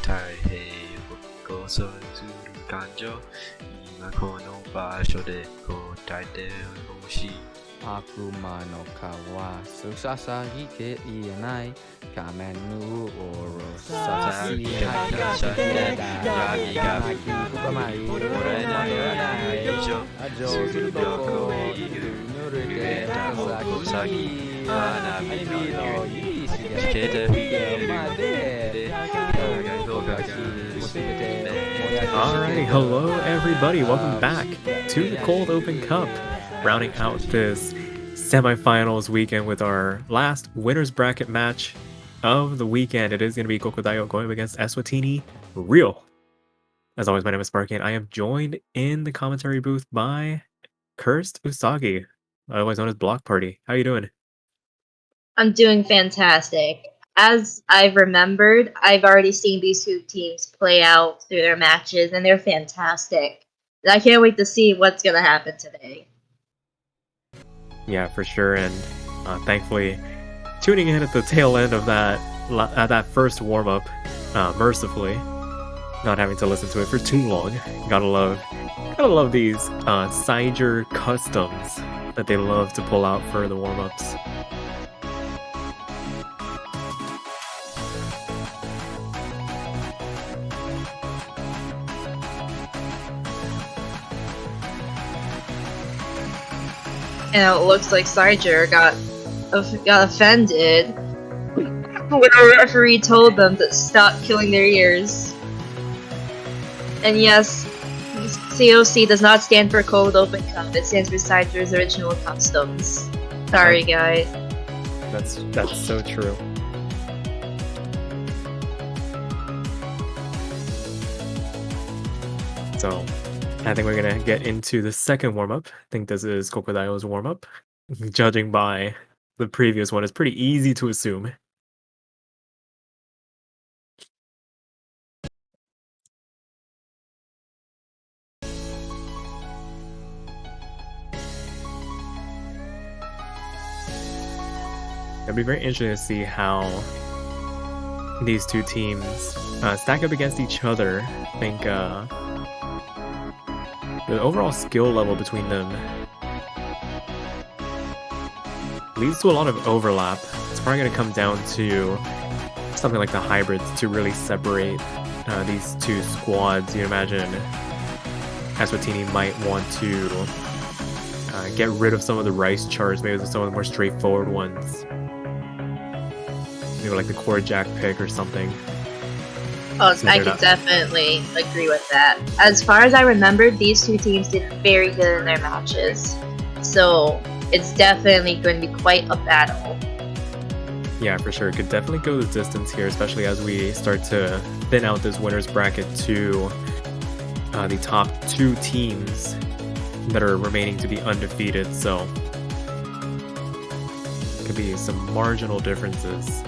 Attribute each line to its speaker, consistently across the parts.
Speaker 1: 大平ご存する感情今この場所で答えてほしい
Speaker 2: Aku manokawa susasagi ke ianai kamenu oro sasasi yamigami fukamai ajo surudoko nurete sasagi hanabi no yuri shigete made
Speaker 3: Alrighty, hello everybody, welcome back to the Cold Open Cup, rounding out this semifinals weekend with our last winner's bracket match of the weekend. It is going to be Kokodayo going against Eswatini Real. As always, my name is Sparky, and I am joined in the commentary booth by Cursed Usagi, otherwise known as Block Party. How you doing?
Speaker 4: I'm doing fantastic. As I've remembered, I've already seen these two teams play out through their matches, and they're fantastic. And I can't wait to see what's going to happen today.
Speaker 3: Yeah, for sure, and thankfully, tuning in at the tail end of that first warm-up, mercifully, not having to listen to it for too long. Gotta love these Seiger customs that they love to pull out for the warm-ups.
Speaker 4: And it looks like Seiger got offended when a referee told them to stop killing their ears. And yes, COC does not stand for Cold Open Cup, it stands for Seiger's Original Customs. Sorry guys.
Speaker 3: That's so true. So I think we're gonna get into the second warm-up. I think this is Kokodayo's warm-up. Judging by the previous one, it's pretty easy to assume. It'll be very interesting to see how these two teams stack up against each other. I think the overall skill level between them leads to a lot of overlap. It's probably going to come down to something like the hybrids to really separate these two squads. You'd imagine Eswatini might want to get rid of some of the rice chars, maybe some of the more straightforward ones. Maybe like the core jack pick or something.
Speaker 4: Oh, I can definitely agree with that. As far as I remember, these two teams did very good in their matches. So it's definitely going to be quite a battle.
Speaker 3: Yeah, for sure. It could definitely go the distance here, especially as we start to thin out this winner's bracket to the top two teams that are remaining to be undefeated. So could be some marginal differences.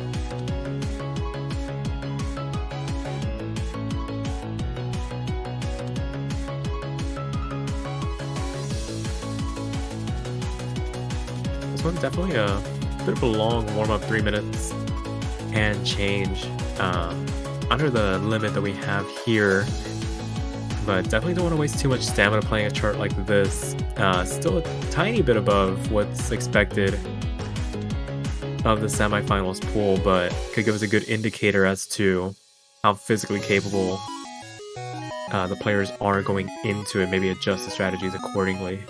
Speaker 3: This one's definitely a bit of a long warm-up, 3 minutes and change under the limit that we have here, but definitely don't want to waste too much stamina playing a chart like this. Still a tiny bit above what's expected of the semifinals pool, but could give us a good indicator as to how physically capable the players are going into it, maybe adjust the strategies accordingly.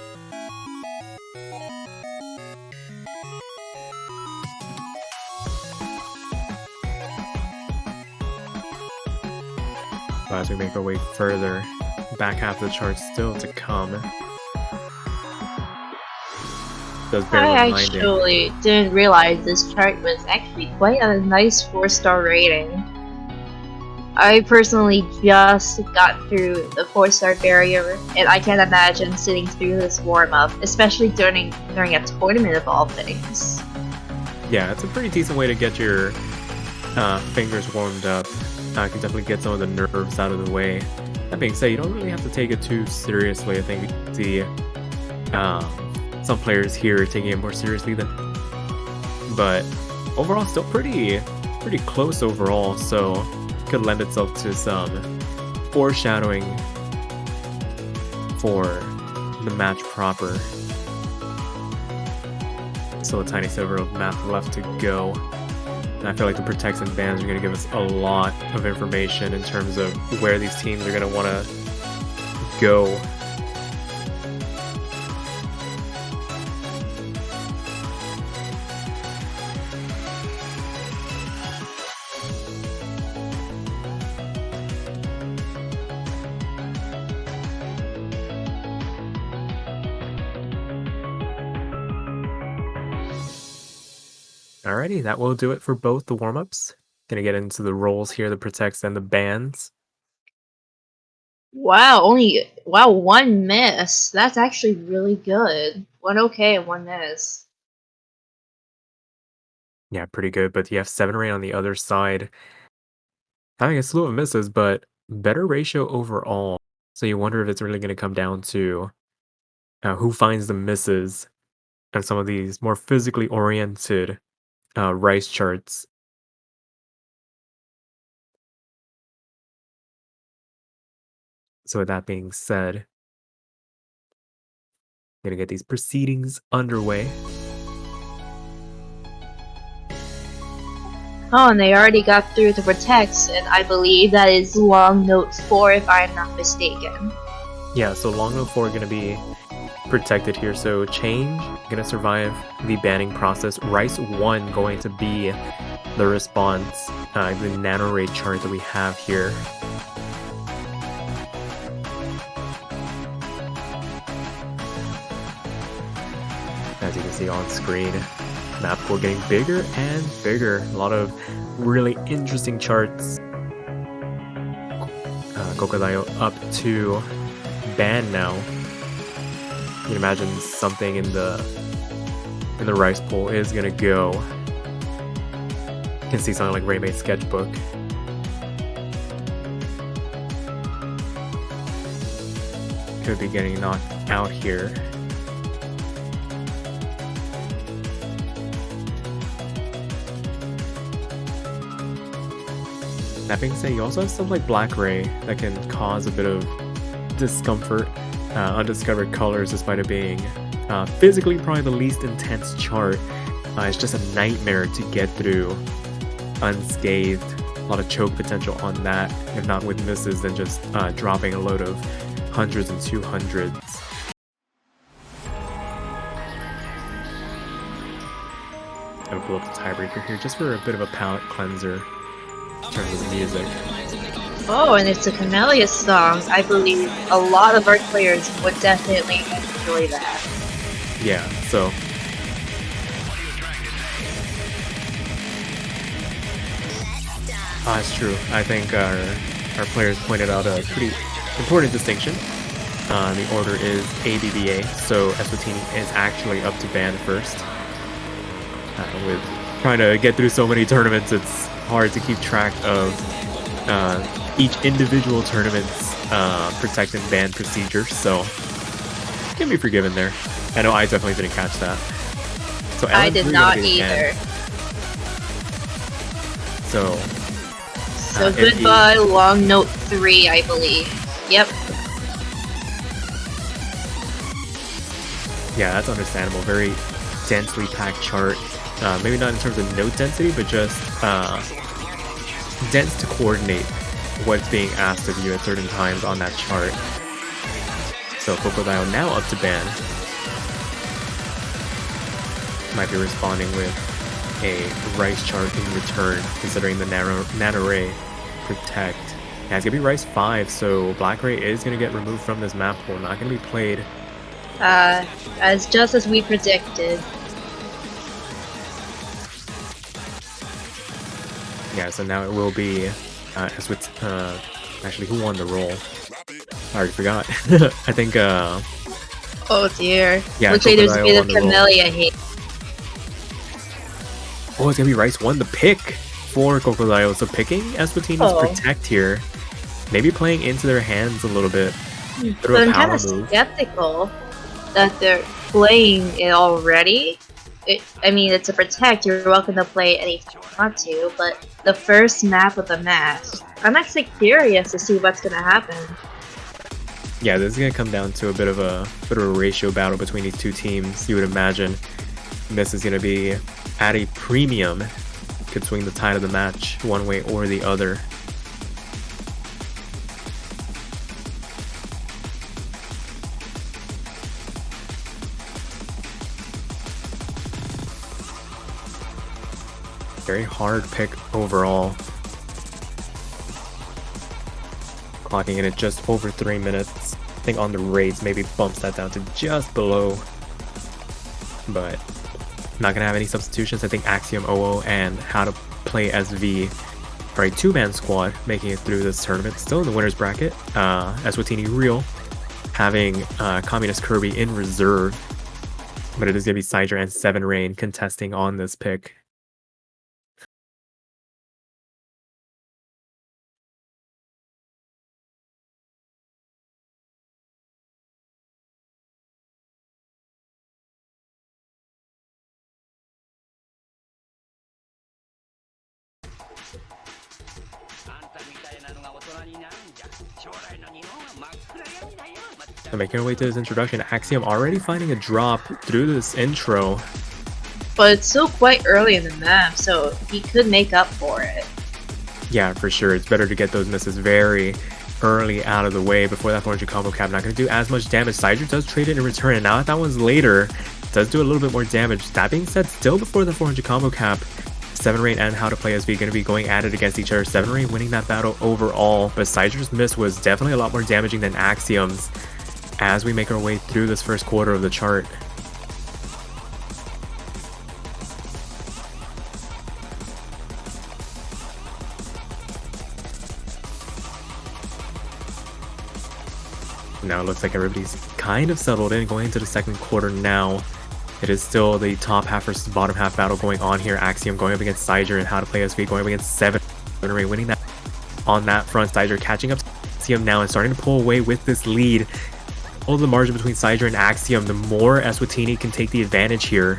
Speaker 3: As we make our way further, back half of the chart still to come.
Speaker 4: I actually didn't realize this chart was actually quite a nice 4-star rating. I personally just got through the 4-star barrier, and I can't imagine sitting through this warm-up, especially during a tournament of all things.
Speaker 3: Yeah, it's a pretty decent way to get your fingers warmed up. Can definitely get some of the nerves out of the way. That being said, you don't really have to take it too seriously. I think we can see some players here taking it more seriously than, but overall still pretty close overall. So could lend itself to some foreshadowing for the match proper. Still a tiny sliver of map left to go. And I feel like the protects and bans are going to give us a lot of information in terms of where these teams are going to want to go. Alrighty, that will do it for both the warm-ups. Gonna get into the roles here, the protects and the bans.
Speaker 4: Wow, one miss. That's actually really good. One okay and one miss.
Speaker 3: Yeah, pretty good, but you have 7 rain on the other side. Having a slew of misses, but better ratio overall. So you wonder if it's really gonna come down to who finds the misses and some of these more physically oriented rice charts. So with that being said, gonna get these proceedings underway.
Speaker 4: Oh, and they already got through the protects, and I believe that is long note 4 if I'm not mistaken.
Speaker 3: Yeah, so long note 4 gonna be protected here. So change gonna survive the banning process. Rice 1 going to be the response, the nano raid chart that we have here. As you can see on screen, map pool getting bigger and bigger. A lot of really interesting charts. Kokodayo up to ban now. You can imagine something in the rice pool is gonna go. You can see something like Raymate Sketchbook. Could be getting knocked out here. That being said, you also have stuff like Black Ray that can cause a bit of discomfort. Undiscovered colors, despite it being physically probably the least intense chart, it's just a nightmare to get through unscathed. A lot of choke potential on that, if not with misses, then just dropping a load of hundreds and 200s. I'll pull up the tiebreaker here just for a bit of a palate cleanser in terms of the music.
Speaker 4: Oh, and it's a Camellia song. I believe a lot of our players would definitely enjoy that.
Speaker 3: Yeah, so it's true. I think our players pointed out a pretty important distinction. The order is ABBA, so Eswatini is actually up to ban first. With trying to get through so many tournaments, it's hard to keep track of each individual tournament's protect and ban procedure, so can be forgiven there. I know I definitely didn't catch that. So
Speaker 4: I did not either.
Speaker 3: So
Speaker 4: goodbye, long note 3, I believe. Yep.
Speaker 3: Yeah, that's understandable. Very densely packed chart. Maybe not in terms of note density, but just dense to coordinate what's being asked of you at certain times on that chart. So Kokodayo now up to ban. Might be responding with a rice chart in return, considering the nano ray protect. Yeah, it's gonna be rice 5, so Black Ray is gonna get removed from this map pool, not gonna be played.
Speaker 4: Just as we predicted.
Speaker 3: Yeah, so now it will be actually, who won the role? I already forgot. I think
Speaker 4: oh dear.
Speaker 3: Yeah,
Speaker 4: looks like there's a bit of Camellia here.
Speaker 3: Oh, it's gonna be Rice 1, the pick for Kokodayo. So picking Eswatini's protect here, maybe playing into their hands a little bit.
Speaker 4: But I'm kind of skeptical that they're playing it already. I mean, it's a protect. You're welcome to play anytime you want to, but the first map of the match, I'm actually curious to see what's gonna happen.
Speaker 3: Yeah, this is gonna come down to a bit of a ratio battle between these two teams. You would imagine this is gonna be at a premium, could swing the tide of the match one way or the other. Very hard pick overall. Clocking in at just over 3 minutes. I think on the rates maybe bumps that down to just below. But not gonna have any substitutions. I think Axiom OO and How to Play SV are a two-man squad making it through this tournament. Still in the winner's bracket. Eswatini Real having Communist Kirby in reserve. But it is gonna be Sider and Seven Rain contesting on this pick. So making our way to his introduction, Axiom already finding a drop through this intro.
Speaker 4: But it's still quite early in the map, so he could make up for it.
Speaker 3: Yeah, for sure. It's better to get those misses very early out of the way before that 400 combo cap. Not going to do as much damage. Sider does trade it in return, and now that one's later, does do a little bit more damage. That being said, still before the 400 combo cap, Seven Rain and How to Play SV going to be going at it against each other. Seven Rain winning that battle overall, but Sider's miss was definitely a lot more damaging than Axiom's as we make our way through this first quarter of the chart. Now it looks like everybody's kind of settled in going into the second quarter now. It is still the top half versus bottom half battle going on here. Axiom going up against Sider and How to Play SV going up against Seven Rain winning that on that front. Sider catching up to Axiom now and starting to pull away with this lead. All the margin between Sider and Axiom, the more Eswatini can take the advantage here.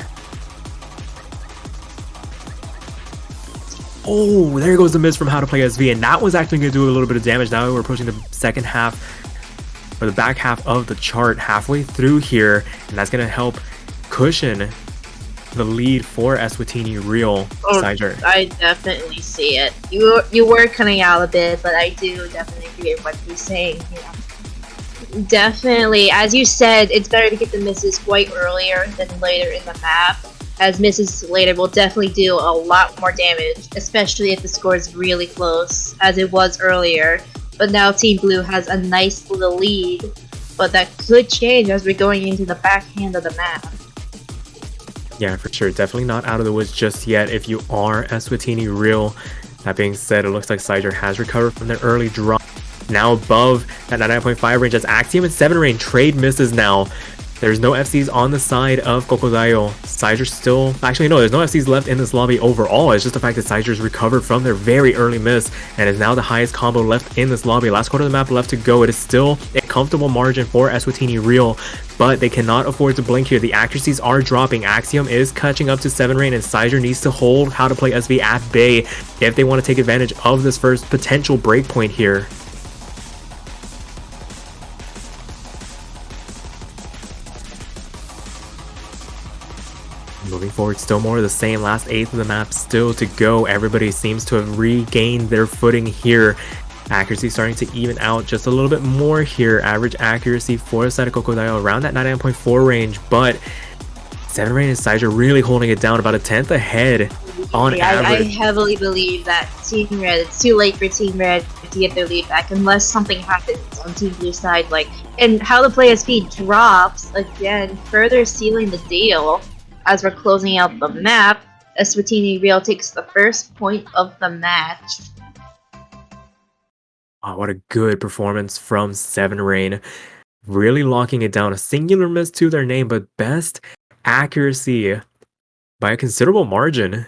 Speaker 3: Oh, there goes the miss from How to Play SV, and that was actually going to do a little bit of damage. Now we're approaching the second half, or the back half of the chart, halfway through here, and that's going to help cushion the lead for Eswatini Real. Sider.
Speaker 4: I definitely see it. You were cutting out a bit, but I do definitely agree with what you're saying. Yeah. Definitely, as you said, it's better to get the misses quite earlier than later in the map, as misses later will definitely do a lot more damage, especially if the score is really close, as it was earlier. But now Team Blue has a nice little lead, but that could change as we're going into the backhand of the map.
Speaker 3: Yeah, for sure. Definitely not out of the woods just yet if you are Eswatini Real. That being said, it looks like Sider has recovered from their early drop. Now above that 99.5 range as Axiom and Seven Rain trade misses now. There's no FCs on the side of kokodayo. Sider still... Actually, no, there's no FCs left in this lobby overall. It's just the fact that Sider's recovered from their very early miss and is now the highest combo left in this lobby. Last quarter of the map left to go. It is still a comfortable margin for Eswatini Real, but they cannot afford to blink here. The accuracies are dropping. Axiom is catching up to Seven Rain, and Sider needs to hold How to Play SV at bay if they want to take advantage of this first potential breakpoint here. Moving forward, still more of the same. Last eighth of the map still to go. Everybody seems to have regained their footing here. Accuracy starting to even out just a little bit more here. Average accuracy for the side of kokodayo around that 99.4 range, but Seven Rain and Sider really holding it down, about a 10th ahead on average.
Speaker 4: I heavily believe that Team Red, it's too late for Team Red to get their lead back unless something happens on Team Blue's side. And How to Play SV drops again, further sealing the deal. As we're closing out the map, Eswatini Real takes the first point of the match.
Speaker 3: Oh, what a good performance from Seven Rain. Really locking it down. A singular miss to their name, but best accuracy by a considerable margin.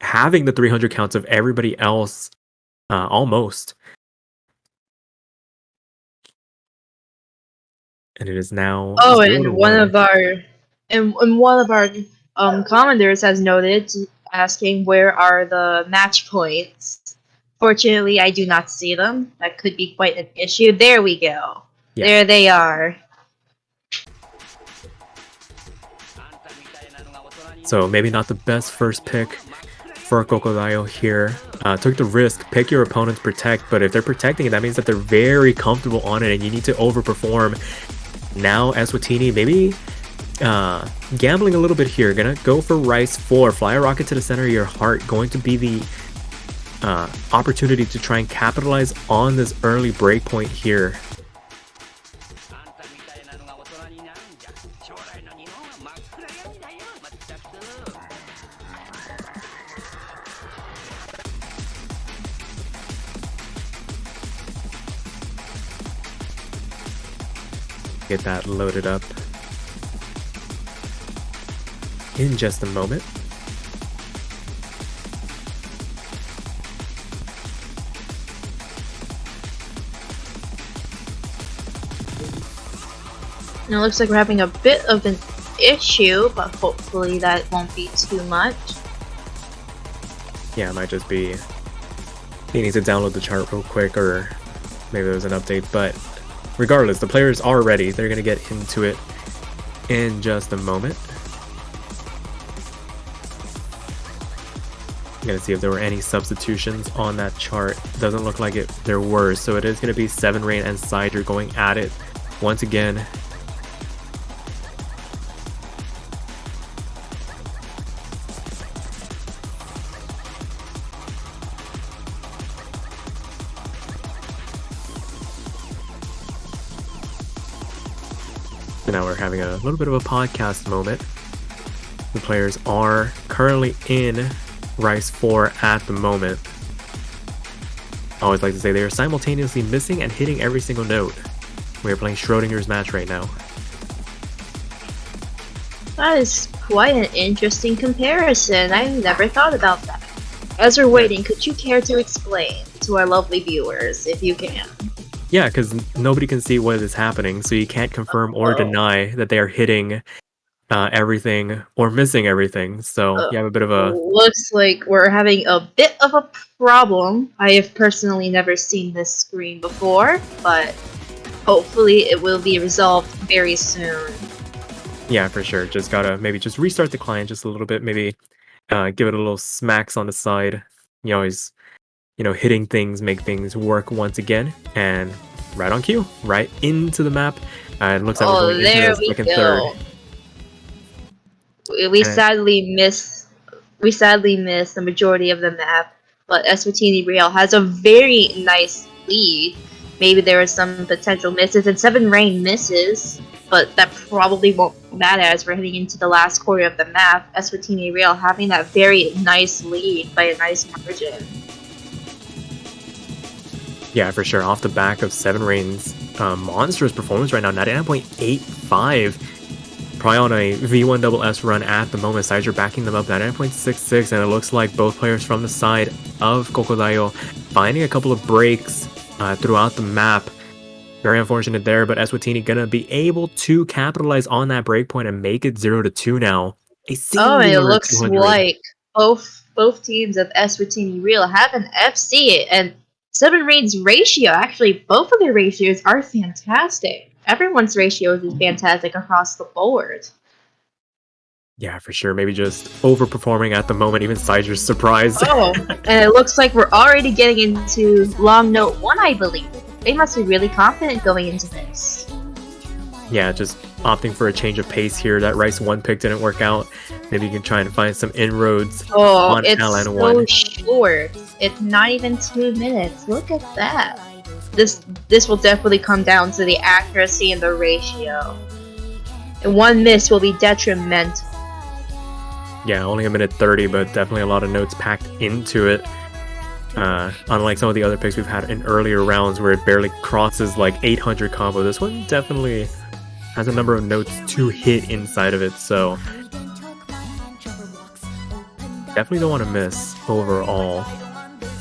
Speaker 3: Having the 300 counts of everybody else, almost. And it is now...
Speaker 4: Oh, and one of our commenters has noted, asking where are the match points Fortunately, I do not see them. That could be quite an issue. There we go.
Speaker 3: Yeah.
Speaker 4: There they are.
Speaker 3: So maybe not the best first pick for kokodayo here. Took the risk, pick your opponent's protect, but if they're protecting it, that means that they're very comfortable on it and you need to overperform. Now Eswatini, maybe gambling a little bit here. Gonna go for Rice 4, fly a rocket to the center of your heart. Going to be the opportunity to try and capitalize on this early breakpoint here. Get that loaded up in just a moment.
Speaker 4: And it looks like we're having a bit of an issue, but hopefully that won't be too much.
Speaker 3: Yeah, it might just be needing to download the chart real quick, or maybe there was an update, but regardless, the players are ready. They're going to get into it in just a moment. I'm going to see if there were any substitutions on that chart. Doesn't look like there were, so it is going to be 7 Rain and Cider going at it once again. So now we're having a little bit of a podcast moment. The players are currently in Rice 4 at the moment. I always like to say they are simultaneously missing and hitting every single note. We are playing Schrodinger's match right now.
Speaker 4: That is quite an interesting comparison. I never thought about that. As we're waiting, could you care to explain to our lovely viewers, if you can?
Speaker 3: Yeah, because nobody can see what is happening, so you can't confirm or deny that they are hitting everything or missing everything. So you have a bit of a...
Speaker 4: Looks like we're having a bit of a problem. I have personally never seen this screen before, but hopefully it will be resolved very soon.
Speaker 3: Yeah, for sure. Just gotta maybe just restart the client just a little bit. Maybe give it a little smacks on the side. You always, hitting things make things work once again. And right on cue, right into the map. It looks like we're going into the second third.
Speaker 4: We sadly miss the majority of the map, but Eswatini Real has a very nice lead. Maybe there are some potential misses, and 7 Rain misses, but that probably won't matter as we're heading into the last quarter of the map. Eswatini Real having that very nice lead by a nice margin.
Speaker 3: Yeah, for sure. Off the back of 7 Rain's monstrous performance right now, 99.85. Probably on a V1SS run at the moment. Sides are backing them up, 99.66, and it looks like both players from the side of kokodayo finding a couple of breaks throughout the map. Very unfortunate there, but Eswatini gonna be able to capitalize on that breakpoint and make it 0-2 now.
Speaker 4: It looks 200. Like both teams of Eswatini Real have an FC, and 7 Rain's ratio, actually both of their ratios are fantastic. Everyone's ratios is fantastic across the board.
Speaker 3: Yeah, for sure. Maybe just overperforming at the moment. Even Sider's surprised.
Speaker 4: And it looks like we're already getting into long note 1, I believe. They must be really confident going into this.
Speaker 3: Yeah, just opting for a change of pace here. That Rice 1 pick didn't work out. Maybe you can try and find some inroads on LN1.
Speaker 4: It's so short. It's not even 2 minutes. Look at that. This will definitely come down to the accuracy and the ratio. And 1 miss will be detrimental.
Speaker 3: Yeah, only 1:30, but definitely a lot of notes packed into it. Unlike some of the other picks we've had in earlier rounds where it barely crosses like 800 combo, this one definitely has a number of notes to hit inside of it, so definitely don't want to miss overall.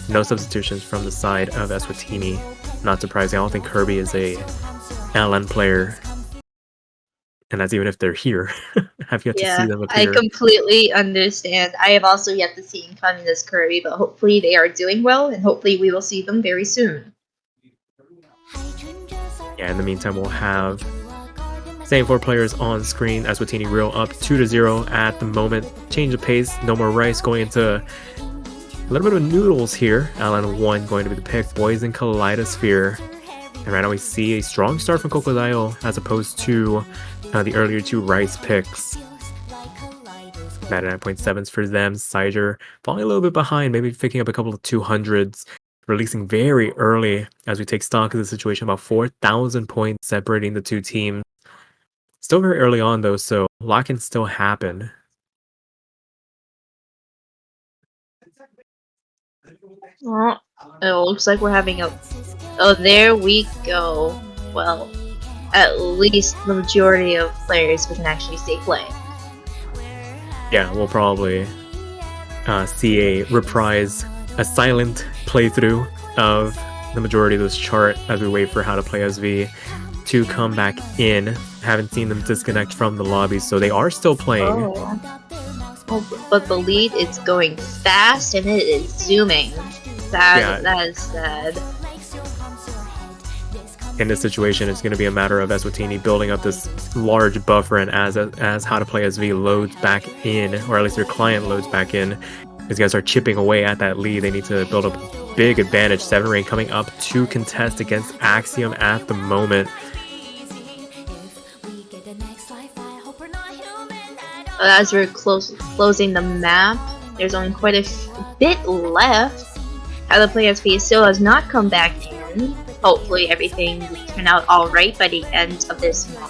Speaker 3: No substitutions from the side of Eswatini. Not surprising. I don't think Kirby is a LN player. And that's even if they're here have yet to
Speaker 4: Yeah,
Speaker 3: see them
Speaker 4: I
Speaker 3: appear.
Speaker 4: completely understand. I have also yet to see incoming this Kirby, but hopefully they are doing well, and hopefully we will see them very soon.
Speaker 3: Yeah, in the meantime, we'll have same 4 players on screen. Eswatini real up 2-0 at the moment. Change of pace, no more Rice going into a little bit of noodles here. Alan 1 going to be the pick. Boys in Kaleidosphere. And right now we see a strong start from kokodayo as opposed to the earlier 2 Rice picks. 99.7s for them. Siger falling a little bit behind, maybe picking up a couple of 200s. Releasing very early as we take stock of the situation, about 4,000 points separating the 2 teams. Still very early on though, so a lot can still happen.
Speaker 4: Oh, it looks like we're having a... Oh, there we go. Well, at least the majority of players we can actually stay playing.
Speaker 3: Yeah, we'll probably see a reprise, a silent playthrough of the majority of this chart as we wait for How to Play SV to come back in. Haven't seen them disconnect from the lobby, so they are still playing.
Speaker 4: Oh, but the lead is going fast and it is zooming. Sad,
Speaker 3: Yeah.
Speaker 4: that is sad.
Speaker 3: In this situation, it's going to be a matter of Eswatini building up this large buffer, and as How to Play SV loads back in, or at least their client loads back in, these guys are chipping away at that lead. They need to build up a big advantage. 7 Rain coming up to contest against Axiom at the moment.
Speaker 4: As we're closing the map, there's only quite a bit left. How to Play SV still has not come back in. Hopefully everything will turn out alright by the end of this map.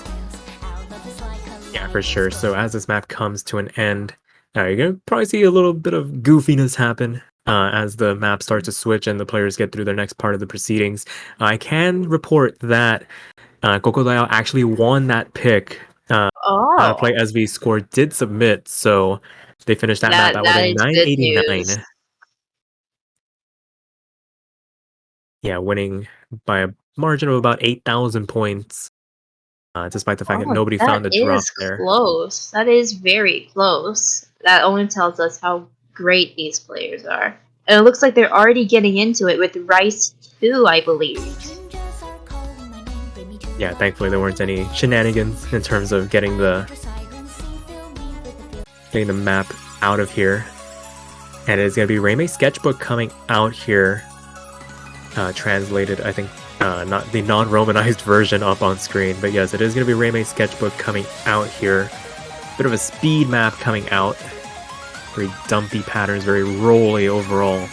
Speaker 3: Yeah, for sure. So as this map comes to an end, you're going to probably see a little bit of goofiness happen as the map starts to switch and the players get through their next part of the proceedings. I can report that kokodayo actually won that pick. How to Play SV score did submit, so they finished that map out with a 989. Yeah, winning by a margin of about 8,000 points, despite the fact that nobody found the drop there.
Speaker 4: That is close. That is very close. That only tells us how great these players are. And it looks like they're already getting into it with Rice 2, I believe.
Speaker 3: Yeah, thankfully there weren't any shenanigans in terms of getting the map out of here. And it is going to be Reimei Sketchbook coming out here. Translated, I think, not the non-Romanized version up on screen. But yes, it is going to be Reimei Sketchbook coming out here. Bit of a speed map coming out. Very dumpy patterns, very rolly overall.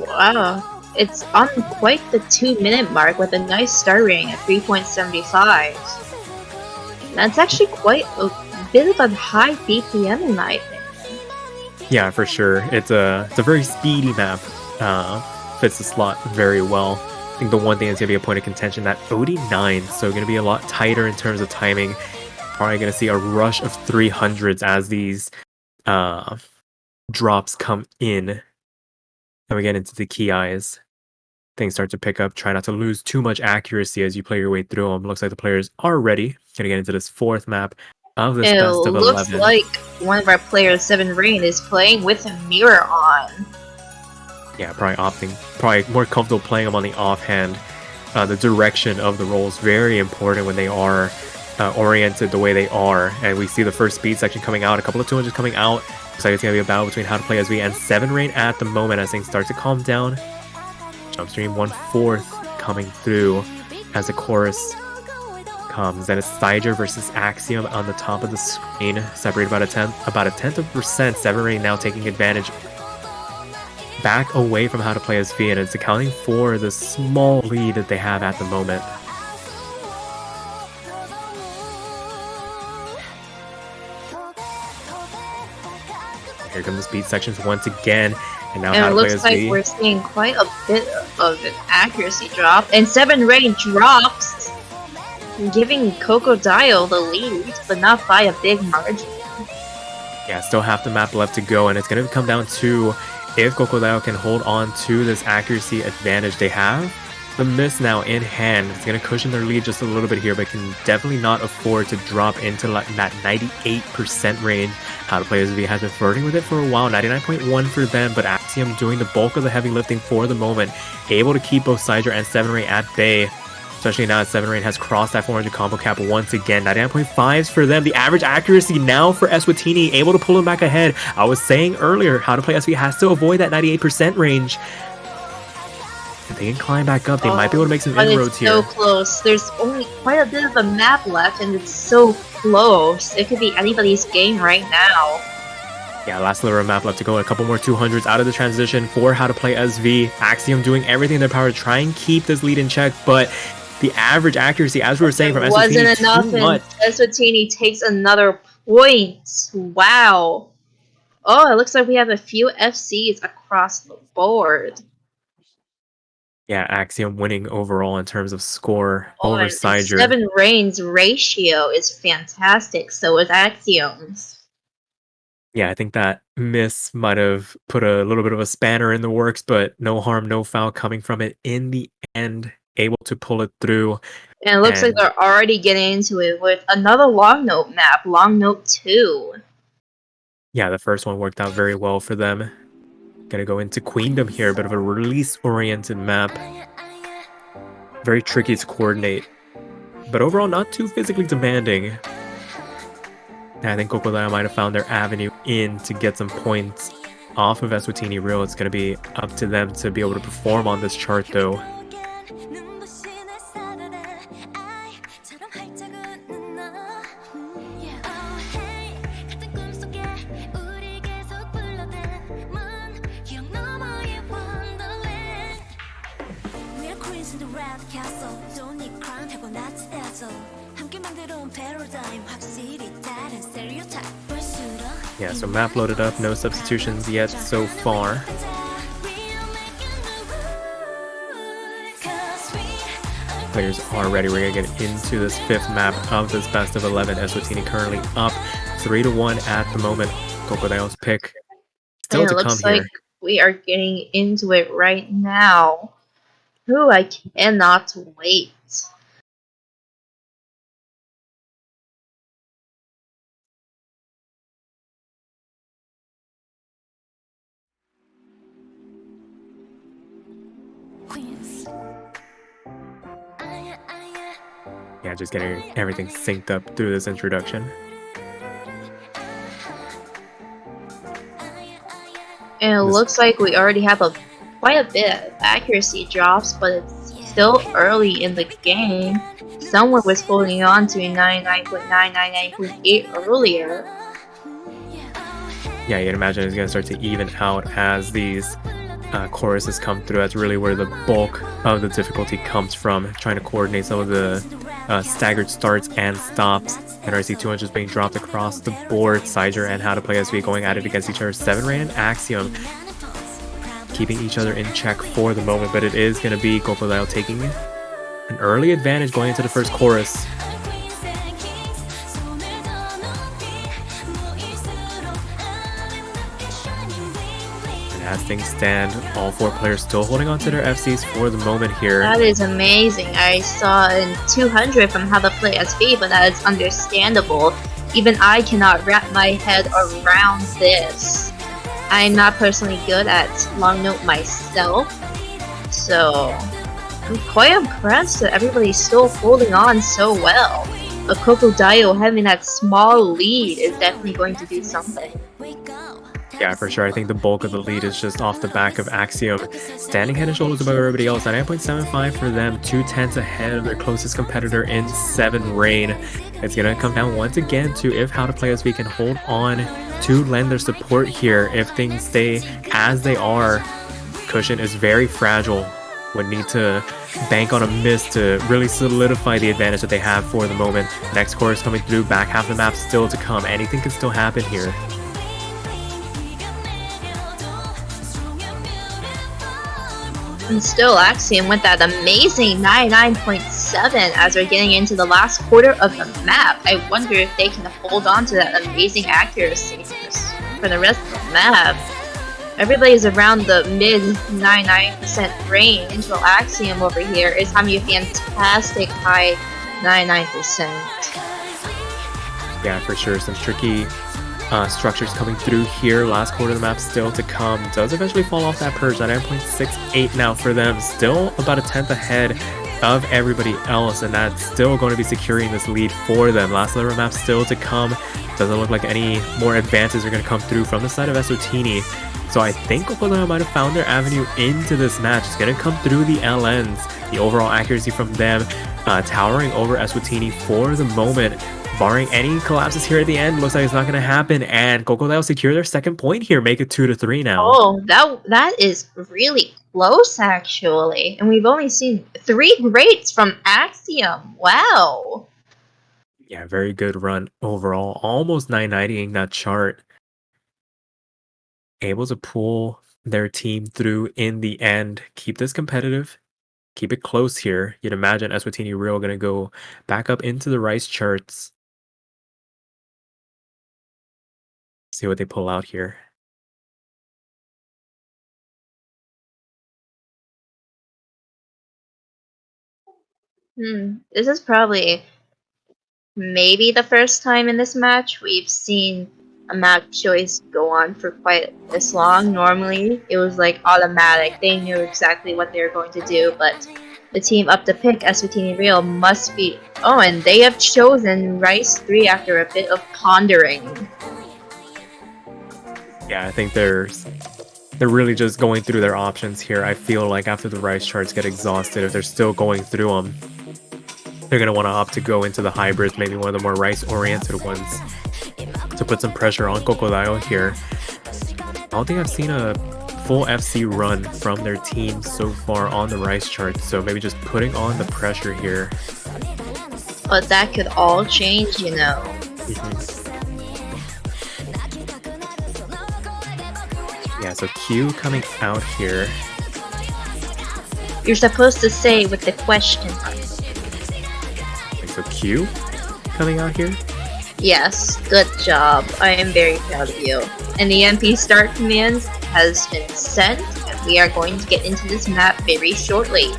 Speaker 4: Wow, it's on quite the 2-minute mark with a nice start rating at 3.75. That's actually quite a bit of a high BPM in my opinion.
Speaker 3: Yeah, for sure. It's a very speedy map. Fits the slot very well. I think the one thing that's going to be a point of contention, that OD9, so going to be a lot tighter in terms of timing. Probably going to see a rush of 300s as these drops come in. And we get into the key eyes. Things start to pick up. Try not to lose too much accuracy as you play your way through them. Looks like the players are ready. Going to get into this 4th map of this best of 11.
Speaker 4: It looks like one of our players, 7 Rain, is playing with a mirror on.
Speaker 3: Yeah, probably more comfortable playing them on the offhand. The direction of the roll is very important when they are oriented the way they are. And we see the first speed section coming out, a couple of 200s coming out. Looks like it's going to be a battle between How to Play SV and 7 Rain at the moment as things start to calm down. Jump stream 1/4 coming through as the chorus comes. Then it's Stiger versus Axiom on the top of the screen, separated about a tenth of a percent. 7 Rain now taking advantage back away from How to Play SV, and it's accounting for the small lead that they have at the moment. Here come the speed sections once again, and now How to Play SV.
Speaker 4: It looks like we're seeing quite a bit of an accuracy drop, and 7 Rain drops, giving kokodayo the lead, but not by a big margin.
Speaker 3: Yeah, still half the map left to go, and it's going to come down to if kokodayo can hold on to this accuracy advantage they have. the miss now in hand. It's going to cushion their lead just a little bit here, but can definitely not afford to drop into that 98% range. How to Play SV has been flirting with it for a while, 99.1 for them, but Axiom doing the bulk of the heavy lifting for the moment, able to keep both Sider and 7 Rain at bay. Especially now that 7 Rain has crossed that 400 combo cap once again. 99.5s for them. The average accuracy now for Eswatini, able to pull him back ahead. I was saying earlier, How to Play SV has to avoid that 98% range. If they can climb back up, they might be able to make some inroads here.
Speaker 4: It's so close. There's only quite a bit of a map left, and it's so close. It could be anybody's game right now.
Speaker 3: Yeah, last sliver of map left to go. A couple more 200s out of the transition for How to Play SV. Axiom doing everything in their power to try and keep this lead in check, but the average accuracy, as we were saying, from Eswatini,
Speaker 4: wasn't enough, and Eswatini takes another point. Wow. Oh, it looks like we have a few FCs across the board.
Speaker 3: Yeah, Axiom winning overall in terms of score over Sider.
Speaker 4: 7 Rain's ratio is fantastic, so is Axiom's.
Speaker 3: Yeah, I think that miss might have put a little bit of a spanner in the works, but no harm, no foul coming from it in the end. Able to pull it through.
Speaker 4: And it looks like they're already getting into it with another long note map, long note 2.
Speaker 3: Yeah, the first one worked out very well for them. Gonna go into Queendom here, a bit of a release-oriented map. Very tricky to coordinate, but overall not too physically demanding. And I think kokodayo might have found their avenue in to get some points off of Eswatini Real. It's gonna be up to them to be able to perform on this chart though. Yeah, so map loaded up, no substitutions yet so far. Players are ready. We're gonna get into this 5th map of this best of 11. Eswatini currently up 3-1 at the moment. kokodayo's pick still to come here. It looks like
Speaker 4: we are getting into it right now. Ooh, I cannot wait.
Speaker 3: Yeah, just getting everything synced up through this introduction.
Speaker 4: And it looks like we already have quite a bit of accuracy drops, but it's still early in the game. Someone was holding on to 99.9, 99.8 earlier.
Speaker 3: Yeah, you can imagine it's going to start to even out as these choruses come through. That's really where the bulk of the difficulty comes from, trying to coordinate some of the staggered starts and stops. NRC 200 being dropped across the board. Sider and How to Play SV going at it against each other. 7 Rain and Axiom keeping each other in check for the moment, but it is going to be kokodayo taking an early advantage going into the first chorus. As things stand, all 4 players still holding on to their FCs for the moment here.
Speaker 4: That is amazing. I saw in 200 from How to Play SV, but that is understandable. Even I cannot wrap my head around this. I'm not personally good at long note myself, so I'm quite impressed that everybody's still holding on so well. But kokodayo having that small lead is definitely going to do something.
Speaker 3: Yeah, for sure. I think the bulk of the lead is just off the back of Axiom. Standing head and shoulders above everybody else. 9.75 for them. 2/10 ahead of their closest competitor in 7 Rain. It's going to come down once again to if How to Play SV can hold on to lend their support here. If things stay as they are, cushion is very fragile. Would need to bank on a miss to really solidify the advantage that they have for the moment. Next chorus coming through. Back half the map still to come. Anything can still happen here.
Speaker 4: And still, Axiom with that amazing 99.7 as we're getting into the last quarter of the map. I wonder if they can hold on to that amazing accuracy for the rest of the map. Everybody's around the mid 99% range, while Axiom over here is having a fantastic high 99%.
Speaker 3: Yeah, for sure. Some tricky structures coming through here. Last quarter of the map still to come. Does eventually fall off that purge. 9.68 now for them. Still about a 10th ahead of everybody else, and that's still going to be securing this lead for them. Last level map still to come. Doesn't look like any more advances are going to come through from the side of Eswatini. So I think kokodayo might have found their avenue into this match. It's going to come through the LNs. The overall accuracy from them towering over Eswatini for the moment. Barring any collapses here at the end, looks like it's not going to happen. And kokodayo secure their second point here, make it 2-3 now.
Speaker 4: Oh, that is really close, actually. And we've only seen 3 greats from Axiom. Wow.
Speaker 3: Yeah, very good run overall. Almost 990ing that chart. Able to pull their team through in the end. Keep this competitive. Keep it close here. You'd imagine Eswatini Real going to go back up into the rice charts. See what they pull out here.
Speaker 4: This is probably maybe the first time in this match we've seen a map choice go on for quite this long. Normally, it was like automatic. They knew exactly what they were going to do, but the team up to pick Eswatini Real must be... Oh, and they have chosen Rice 3 after a bit of pondering.
Speaker 3: Yeah, I think they're really just going through their options here. I feel like after the rice charts get exhausted, if they're still going through them, they're going to want to opt to go into the hybrids, maybe one of the more rice-oriented ones, to put some pressure on kokodayo here. I don't think I've seen a full FC run from their team so far on the rice chart, so maybe just putting on the pressure here.
Speaker 4: But that could all change, you know.
Speaker 3: Yeah, so Q coming out here.
Speaker 4: You're supposed to say with the question.
Speaker 3: Okay, so Q coming out here.
Speaker 4: Yes, good job. I am very proud of you. And the MP start command has been sent, and we are going to get into this map very shortly.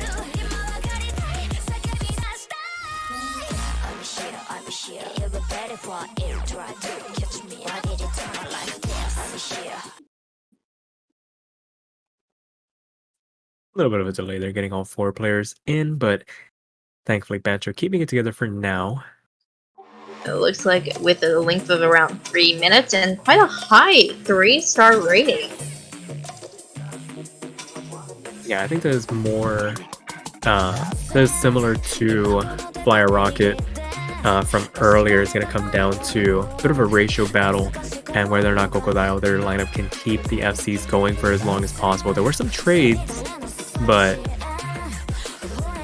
Speaker 3: A little bit of a delay there getting all 4 players in, but thankfully Bancho keeping it together for now.
Speaker 4: It looks like with a length of around 3 minutes and quite a high 3-star rating.
Speaker 3: Yeah, I think there's more, there's similar to Flyer Rocket from earlier. It's going to come down to a bit of a ratio battle and whether or not kokodayo, their lineup, can keep the FCs going for as long as possible. There were some trades, but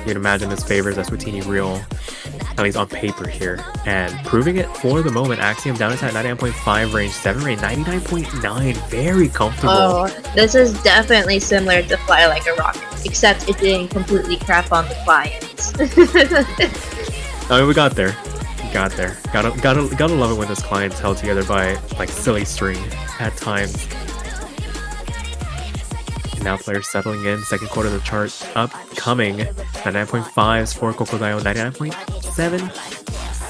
Speaker 3: you'd imagine this favors Eswatini Real, at least on paper here, and proving it for the moment. Axiom down inside 99.5 range, 7 range, 99.9, very comfortable.
Speaker 4: Oh, this is definitely similar to Fly Like a Rocket, except it didn't completely crap on the clients.
Speaker 3: I mean, we got there. Got there. Gotta love it when this client's held together by like silly string at times. And now players settling in. Second quarter of the chart upcoming. 99.5s for kokodayo, 99.7.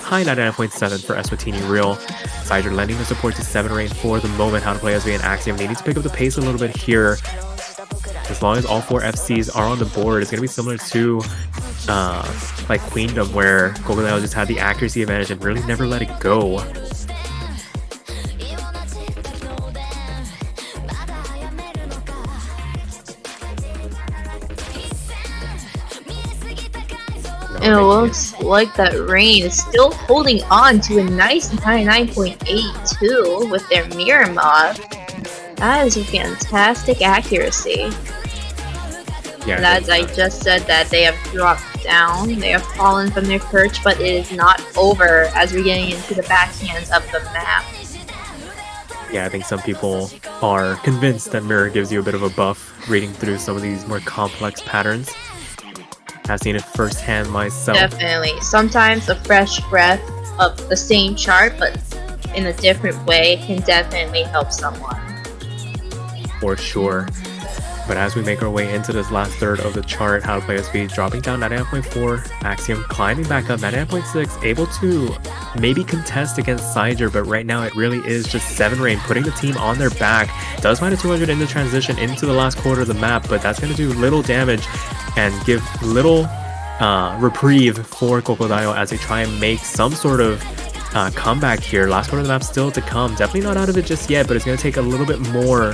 Speaker 3: High 99.7 for Eswatini Real. Sider lending the support to 7 range for the moment. How to play SV and Axiom. They need to pick up the pace a little bit here. As long as all 4 FCs are on the board, it's going to be similar to like Queendom, where kokodayo just had the accuracy advantage and really never let it go.
Speaker 4: And it looks like that Rain is still holding on to a nice 99.82 with their mirror mod. That is a fantastic accuracy.
Speaker 3: Yeah,
Speaker 4: and as I just said, that they have dropped down, they have fallen from their perch, but it is not over as we're getting into the backhands of the map.
Speaker 3: Yeah, I think some people are convinced that mirror gives you a bit of a buff reading through some of these more complex patterns. I've seen it firsthand myself.
Speaker 4: Definitely. Sometimes a fresh breath of the same chart, but in a different way, can definitely help someone.
Speaker 3: for sure. But as we make our way into this last third of the chart, how to play SV, dropping down 99.4, Axiom climbing back up 99.6, able to maybe contest against Siger, but right now it really is just 7 Rain putting the team on their back. Does find a 200 in the transition into the last quarter of the map, but that's going to do little damage and give little reprieve for kokodayo as they try and make some sort of comeback here. Last quarter of the map still to come. Definitely not out of it just yet, but it's going to take a little bit more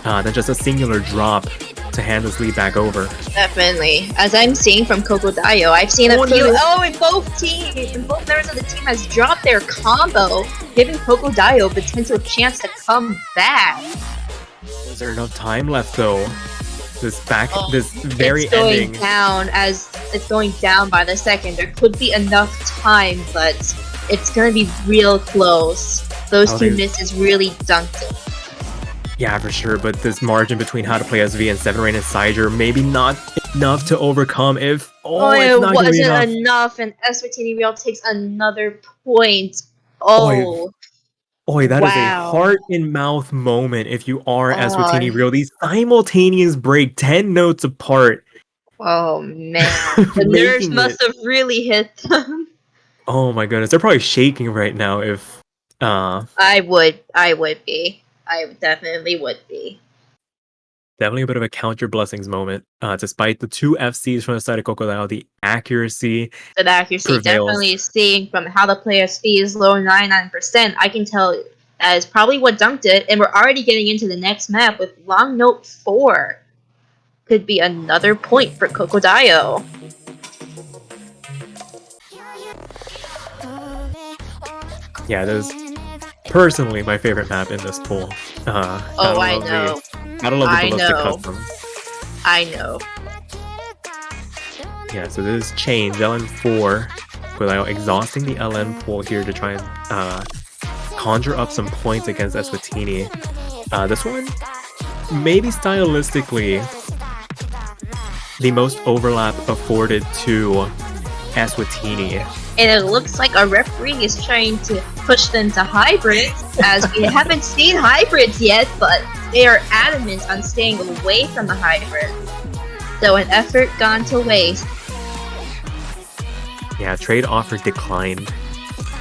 Speaker 3: than just a singular drop to hand this lead back over.
Speaker 4: Definitely. As I'm seeing from kokodayo, I've seen a few. And both members of the team has dropped their combo, giving kokodayo a potential chance to come back.
Speaker 3: Is there enough time left though? This very
Speaker 4: it's going
Speaker 3: ending.
Speaker 4: It's going down by the second. There could be enough time, but it's gonna be real close. Those two misses really dunked it.
Speaker 3: Yeah, for sure, but this margin between how to play SV and 7 Rain and Siger maybe not enough to overcome if
Speaker 4: it
Speaker 3: wasn't
Speaker 4: enough, and Eswatini Real takes another point. Oh.
Speaker 3: Oi, that is a heart-in-mouth moment if you are Eswatini Real. These simultaneous break 10 notes apart.
Speaker 4: Oh man, the nerves must have really hit them.
Speaker 3: Oh my goodness, they're probably shaking right now if...
Speaker 4: I would be. I definitely would be.
Speaker 3: Definitely a bit of a count your blessings moment. Despite the 2 FCs from the side of kokodayo, the accuracy prevails.
Speaker 4: Definitely seeing from how the player speed is low 99%, I can tell that is probably what dunked it, and we're already getting into the next map with long note 4. Could be another point for kokodayo.
Speaker 3: Yeah, that is personally my favorite map in this pool.
Speaker 4: I know.
Speaker 3: Gotta love the ballistic customs.
Speaker 4: I know.
Speaker 3: Yeah, so this is change, LN4, kokodayo exhausting the LN pool here to try and conjure up some points against Eswatini. This one, maybe stylistically, the most overlap afforded to Eswatini.
Speaker 4: And it looks like our referee is trying to push them to hybrids, as we haven't seen hybrids yet, but they are adamant on staying away from the hybrids. So an effort gone to waste.
Speaker 3: Yeah, trade offer declined.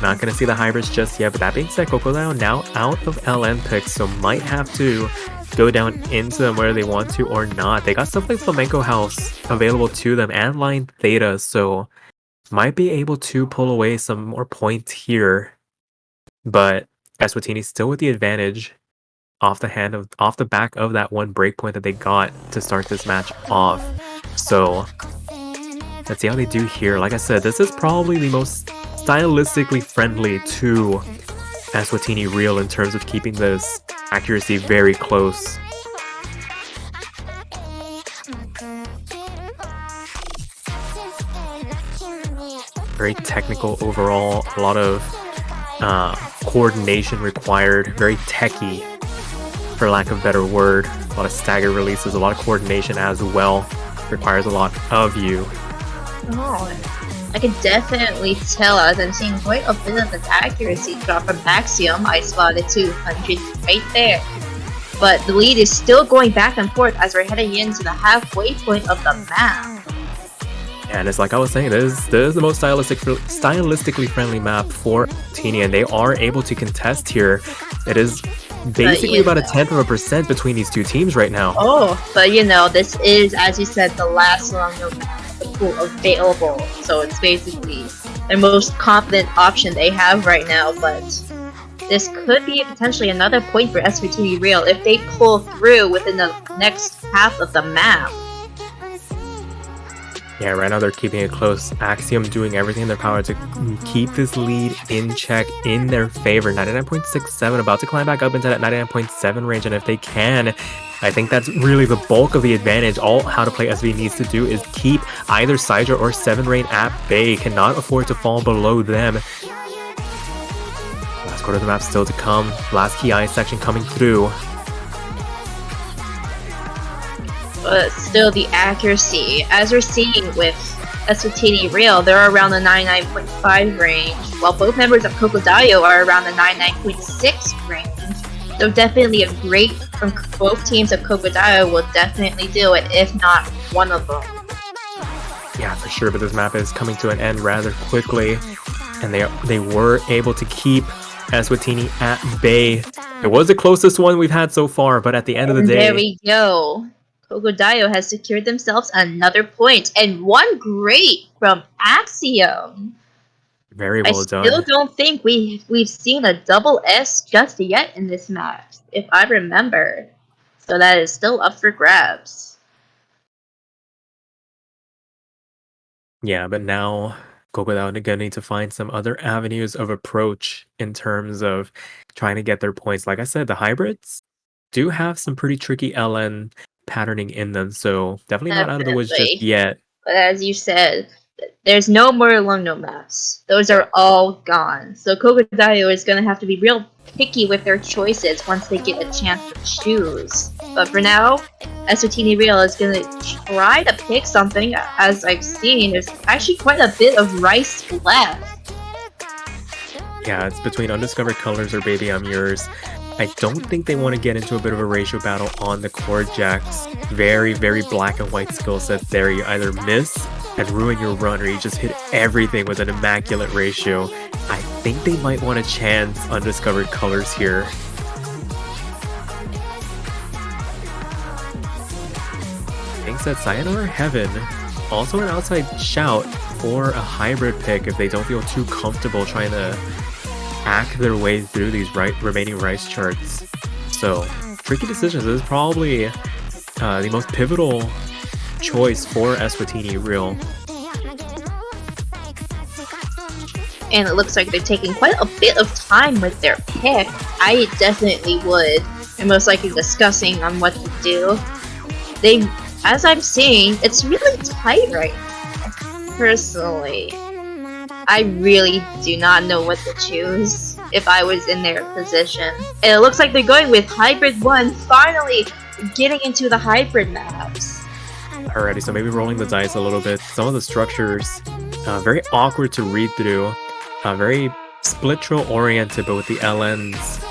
Speaker 3: Not gonna see the hybrids just yet, but that being said, kokodayo now out of LN picks, so might have to go down into them whether they want to or not. They got stuff like Flamenco House available to them and Line Theta, so might be able to pull away some more points here. But Eswatini still with the advantage off the back of that one breakpoint that they got to start this match off. So let's see how they do here. Like I said, this is probably the most stylistically friendly to Eswatini Real in terms of keeping this accuracy very close. Very technical overall, a lot of coordination required, very techy for lack of a better word. A lot of stagger releases, a lot of coordination as well. Requires a lot of you.
Speaker 4: Oh, I can definitely tell as I'm seeing quite a bit of an accuracy drop from Axiom. I spotted 200 right there. But the lead is still going back and forth as we're heading into the halfway point of the map.
Speaker 3: And it's like I was saying, this is the most stylistically friendly map for Tini, and they are able to contest here. It is basically about a 1/10% between these two teams right now.
Speaker 4: Oh, but you know, this is, as you said, the last long note pool available. So it's basically their most confident option they have right now. But this could be potentially another point for Eswatini Real if they pull through within the next half of the map.
Speaker 3: Yeah, right now they're keeping it close. Axiom doing everything in their power to keep this lead in check in their favor. 99.67, about to climb back up into that 99.7 range, and if they can, I think that's really the bulk of the advantage. All How to Play SV needs to do is keep either Siger or 7 Rain at bay. Cannot afford to fall below them. Last quarter of the map still to come. Last key eye section coming through.
Speaker 4: But still, the accuracy, as we're seeing with Eswatini Real, they're around the 99.5 range, while both members of kokodayo are around the 99.6 range. So definitely a great from both teams of kokodayo will definitely do it, if not one of them.
Speaker 3: Yeah, for sure, but this map is coming to an end rather quickly, and they were able to keep Eswatini at bay. It was the closest one we've had so far, but at the end of the day...
Speaker 4: There we go. Kokodayo has secured themselves another point, and one great from Axiom.
Speaker 3: Very well done.
Speaker 4: I still don't think we've seen a double S just yet in this match, if I remember. So that is still up for grabs.
Speaker 3: Yeah, but now kokodayo are gonna need to find some other avenues of approach in terms of trying to get their points. Like I said, the hybrids do have some pretty tricky LN patterning in them, so definitely not out of the woods just yet.
Speaker 4: But as you said, there's no more alumno maps. Those are all gone. So kokodayo is going to have to be real picky with their choices once they get a chance to choose. But for now, Eswatini Real is going to try to pick something. As I've seen, there's actually quite a bit of rice left.
Speaker 3: Yeah, it's between Undiscovered Colors or Baby I'm Yours. I don't think they want to get into a bit of a ratio battle on the Cord Jacks. Very, very black and white skill set there. You either miss and ruin your run, or you just hit everything with an immaculate ratio. I think they might want to chance Undiscovered Colors here. Thanks that Sayonara Heaven. Also an outside shout for a hybrid pick if they don't feel too comfortable trying to hack their way through these remaining rice charts. So, tricky decisions. This is probably the most pivotal choice for Eswatini Real.
Speaker 4: And it looks like they're taking quite a bit of time with their pick. I definitely would. They're most likely discussing on what to do. As I'm seeing, it's really tight right now. Personally, I really do not know what to choose if I was in their position. And it looks like they're going with Hybrid 1, finally getting into the hybrid maps.
Speaker 3: Alrighty, so maybe rolling the dice a little bit. Some of the structures, very awkward to read through. Very split trail oriented, but with the LNs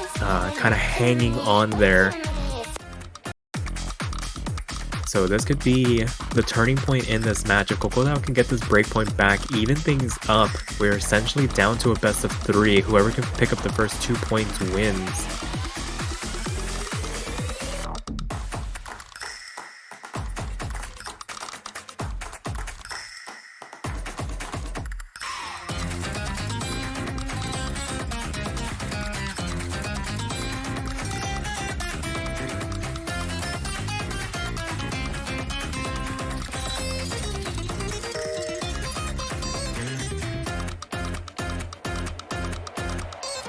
Speaker 3: kind of hanging on there. So this could be the turning point in this match. If kokodayo can get this breakpoint back, even things up, we're essentially down to a best of 3. Whoever can pick up the first 2 points wins.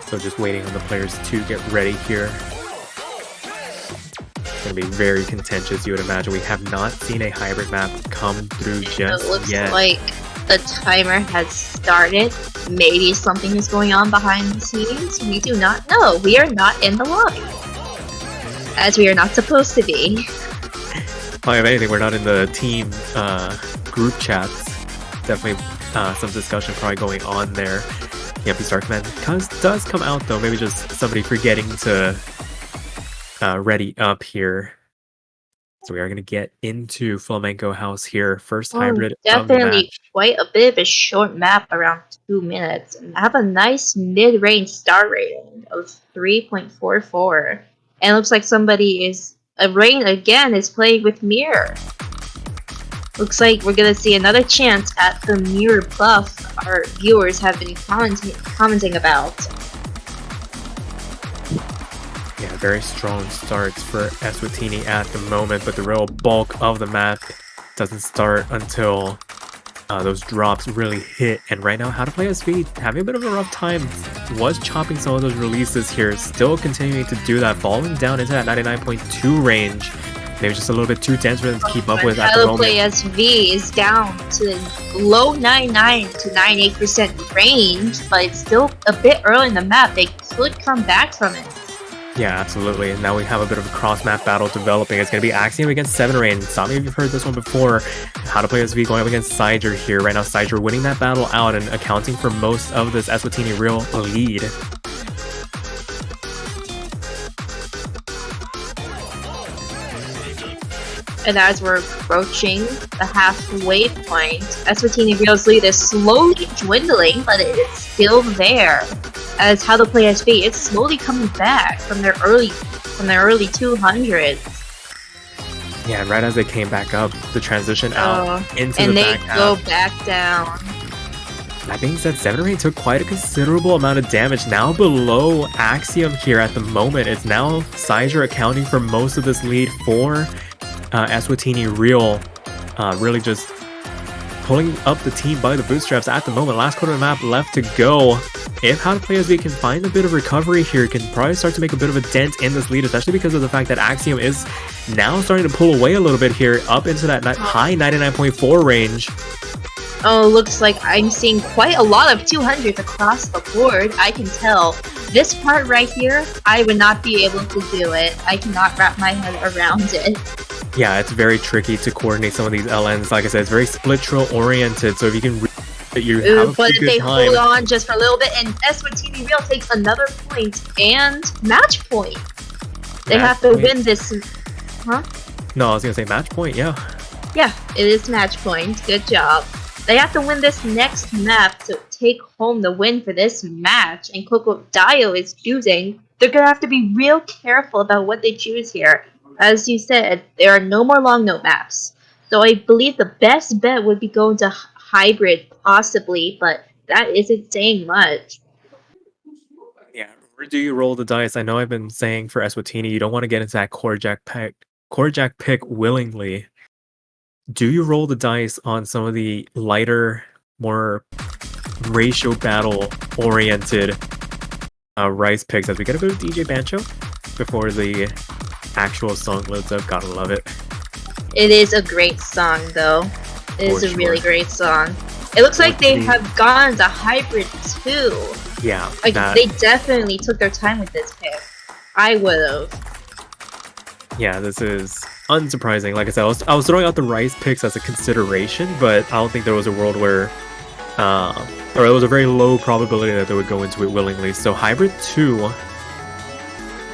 Speaker 3: So just waiting on the players to get ready here. It's going to be very contentious, you would imagine. We have not seen a hybrid map come through just yet.
Speaker 4: It looks like the timer has started. Maybe something is going on behind the scenes. We do not know. We are not in the lobby. As we are not supposed to be.
Speaker 3: Well, if anything, we're not in the team group chats. Definitely some discussion probably going on there. Yep, the Star Command does come out though, maybe just somebody forgetting to ready up here. So we are going to get into Flamenco House here, first hybrid of the
Speaker 4: Definitely
Speaker 3: match.
Speaker 4: quite a bit of a short map, around 2 minutes. And have a nice mid-range star rating of 3.44. And it looks like somebody is, Rain again is playing with Mirror. Looks like we're gonna see another chance at the mirror buff our viewers have been commenting about.
Speaker 3: Yeah, very strong starts for Eswatini at the moment, but the real bulk of the map doesn't start until those drops really hit. And right now, How to Play SV having a bit of a rough time. Was chopping some of those releases here, still continuing to do that, falling down into that 99.2 range. Maybe just a little bit too dense for them to keep up with at the moment.
Speaker 4: How to Play SV is down to the low 99 to 98% range, but it's still a bit early in the map. They could come back from it.
Speaker 3: Yeah, absolutely. And now we have a bit of a cross-map battle developing. It's going to be Axiom against 7 Rain. Some of you have heard this one before. How to Play SV going up against Siger here. Right now, Siger winning that battle out and accounting for most of this Eswatini Real lead.
Speaker 4: And as we're approaching the halfway point, Eswatini Real's lead is slowly dwindling, but it is still there. As How to Play SV, it's slowly coming back from their early 200s.
Speaker 3: Yeah, right as they came back up, the transition out into
Speaker 4: and
Speaker 3: the
Speaker 4: they
Speaker 3: back
Speaker 4: go
Speaker 3: half.
Speaker 4: back down.
Speaker 3: That being said, 7 Rain took quite a considerable amount of damage. Now below Axiom here at the moment. It's now Sizer accounting for most of this lead for Eswatini Real. Really just pulling up the team by the bootstraps at the moment. Last quarter of the map left to go. If How to Play SV can find a bit of recovery here, can probably start to make a bit of a dent in this lead, especially because of the fact that Axiom is now starting to pull away a little bit here, up into that high 99.4 range.
Speaker 4: Oh, looks like I'm seeing quite a lot of 200s across the board. I can tell. This part right here, I would not be able to do it. I cannot wrap my head around it.
Speaker 3: Yeah, it's very tricky to coordinate some of these LNs. Like I said, it's very split trail oriented, so if you can you have
Speaker 4: but
Speaker 3: a
Speaker 4: if
Speaker 3: good
Speaker 4: they
Speaker 3: time.
Speaker 4: hold on just for a little bit, and Eswatini Real takes another point and match point. They
Speaker 3: Match
Speaker 4: have to
Speaker 3: point?
Speaker 4: win this. Huh?
Speaker 3: No, I was gonna say match point, yeah.
Speaker 4: Yeah, it is match point. Good job. They have to win this next map to take home the win for this match, and Kokodayo is choosing. They're gonna have to be real careful about what they choose here. As you said, there are no more long note maps. So I believe the best bet would be going to hybrid, possibly, but that isn't saying much.
Speaker 3: Yeah. Where do you roll the dice? I know I've been saying for Eswatini, you don't want to get into that core jack pick willingly. Do you roll the dice on some of the lighter, more ratio battle oriented rice picks as we get a bit of DJ Bancho before the actual song loads up? Gotta love it.
Speaker 4: It is a great song, though. It is
Speaker 3: For
Speaker 4: a really
Speaker 3: sure.
Speaker 4: great song. It looks like they
Speaker 3: Eswatini-
Speaker 4: have gone to hybrid too.
Speaker 3: Yeah.
Speaker 4: Like,
Speaker 3: that-
Speaker 4: they definitely took their time with this pick. I would've.
Speaker 3: Yeah, this is unsurprising. Like I said, I was throwing out the rice picks as a consideration, but I don't think there was a world where, or there was a very low probability that they would go into it willingly. So Hybrid 2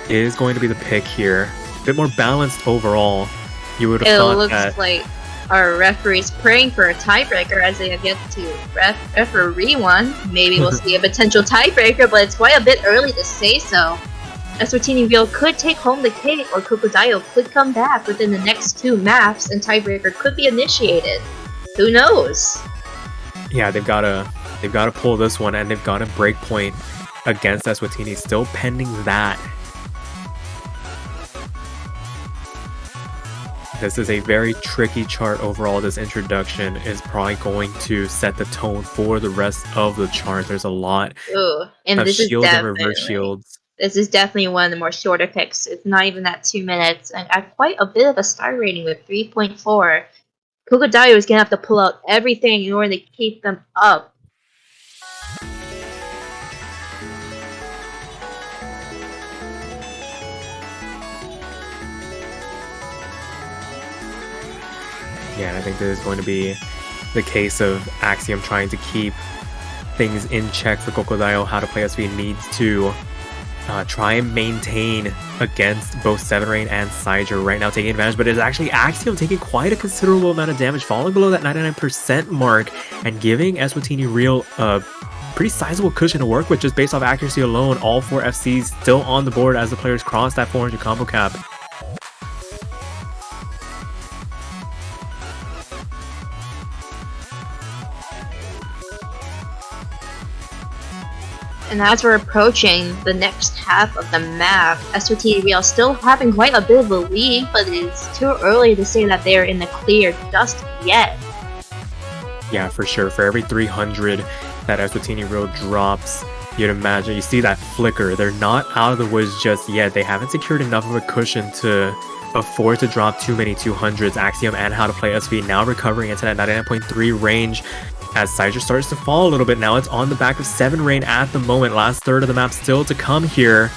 Speaker 3: is going to be the pick here. A bit more balanced overall. You would have
Speaker 4: It
Speaker 3: thought
Speaker 4: looks
Speaker 3: that.
Speaker 4: like our referee's praying for a tiebreaker as they have yet to referee one. Maybe we'll see a potential tiebreaker, but it's quite a bit early to say so. Eswatini Real could take home the cake, or Kokodayo could come back within the next two maps and tiebreaker could be initiated. Who knows?
Speaker 3: Yeah, they've got to pull this one, and they've got a break point against Eswatini, still pending that. This is a very tricky chart overall. This introduction is probably going to set the tone for the rest of the chart. There's a lot
Speaker 4: Ooh, and
Speaker 3: of
Speaker 4: this is
Speaker 3: shields and
Speaker 4: definitely
Speaker 3: reverse shields.
Speaker 4: This is definitely one of the more shorter picks. It's not even that 2 minutes, and at quite a bit of a star rating with 3.4. Kokodayo is gonna have to pull out everything in order to keep them up.
Speaker 3: Yeah, and I think this is going to be the case of Axiom trying to keep things in check for Kokodayo. How to Play SV needs to try and maintain against both 7 Rain and Sizer right now, taking advantage, but it's actually Axiom taking quite a considerable amount of damage, falling below that 99% mark and giving Eswatini Real a pretty sizable cushion to work with just based off accuracy alone. All 4 FCs still on the board as the players cross that 400 combo cap.
Speaker 4: And as we're approaching the next half of the map, Eswatini Real still having quite a bit of a lead, but it's too early to say that they are in the clear just yet.
Speaker 3: Yeah, for sure. For every 300 that Eswatini Real drops, you'd imagine, you see that flicker. They're not out of the woods just yet. They haven't secured enough of a cushion to afford to drop too many 200s. Axiom and How to Play SV now recovering into that 99.3 range as Sizer starts to fall a little bit. Now it's on the back of 7 Rain at the moment. Last third of the map still to come here.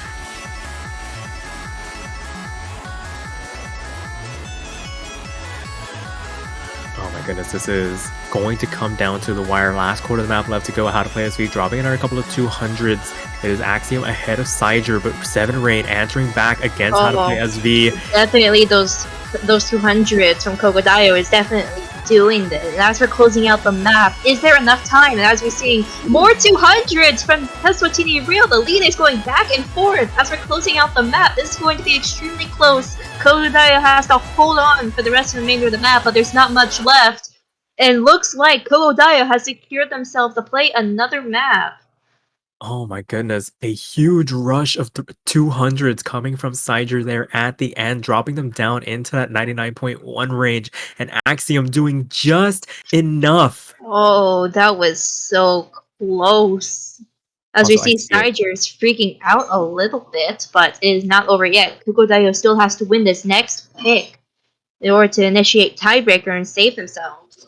Speaker 3: Oh my goodness, this is going to come down to the wire. Last quarter of the map left to go. How to Play SV dropping another couple of 200s. It is Axiom ahead of Sizer, but 7 Rain answering back against How to Play SV.
Speaker 4: Definitely those those 200s from Kokodayo is definitely doing this. And as we're closing out the map, is there enough time? And as we're seeing more 200s from Eswatini Real, the lead is going back and forth. As we're closing out the map, this is going to be extremely close. Kokodayo has to hold on for the rest of the remainder of the map, but there's not much left. And looks like Kokodayo has secured themselves to play another map.
Speaker 3: Oh my goodness, a huge rush of 200s coming from Siger there at the end, dropping them down into that 99.1 range, and Axiom doing just enough.
Speaker 4: Oh, that was so close. As
Speaker 3: Also, I
Speaker 4: we see,
Speaker 3: see it.
Speaker 4: Siger is freaking out a little bit, but it is not over yet. Kokodayo still has to win this next pick in order to initiate tiebreaker and save themselves.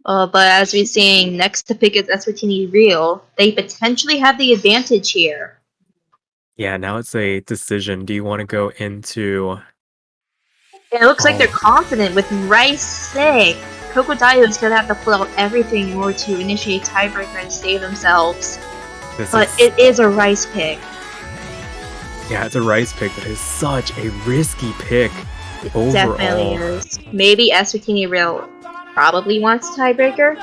Speaker 4: But as we're seeing, next to pick is Eswatini Real. They potentially have the advantage here.
Speaker 3: Yeah, now it's a decision. Do you want to go into...
Speaker 4: It looks like they're confident with Rice sick. Kokodayo is gonna have to pull out everything in order to initiate tiebreaker and save themselves. But it is a Rice pick.
Speaker 3: Yeah, it's a Rice pick, but it's such a risky pick overall.
Speaker 4: Definitely is. Maybe Eswatini Real probably wants tiebreaker.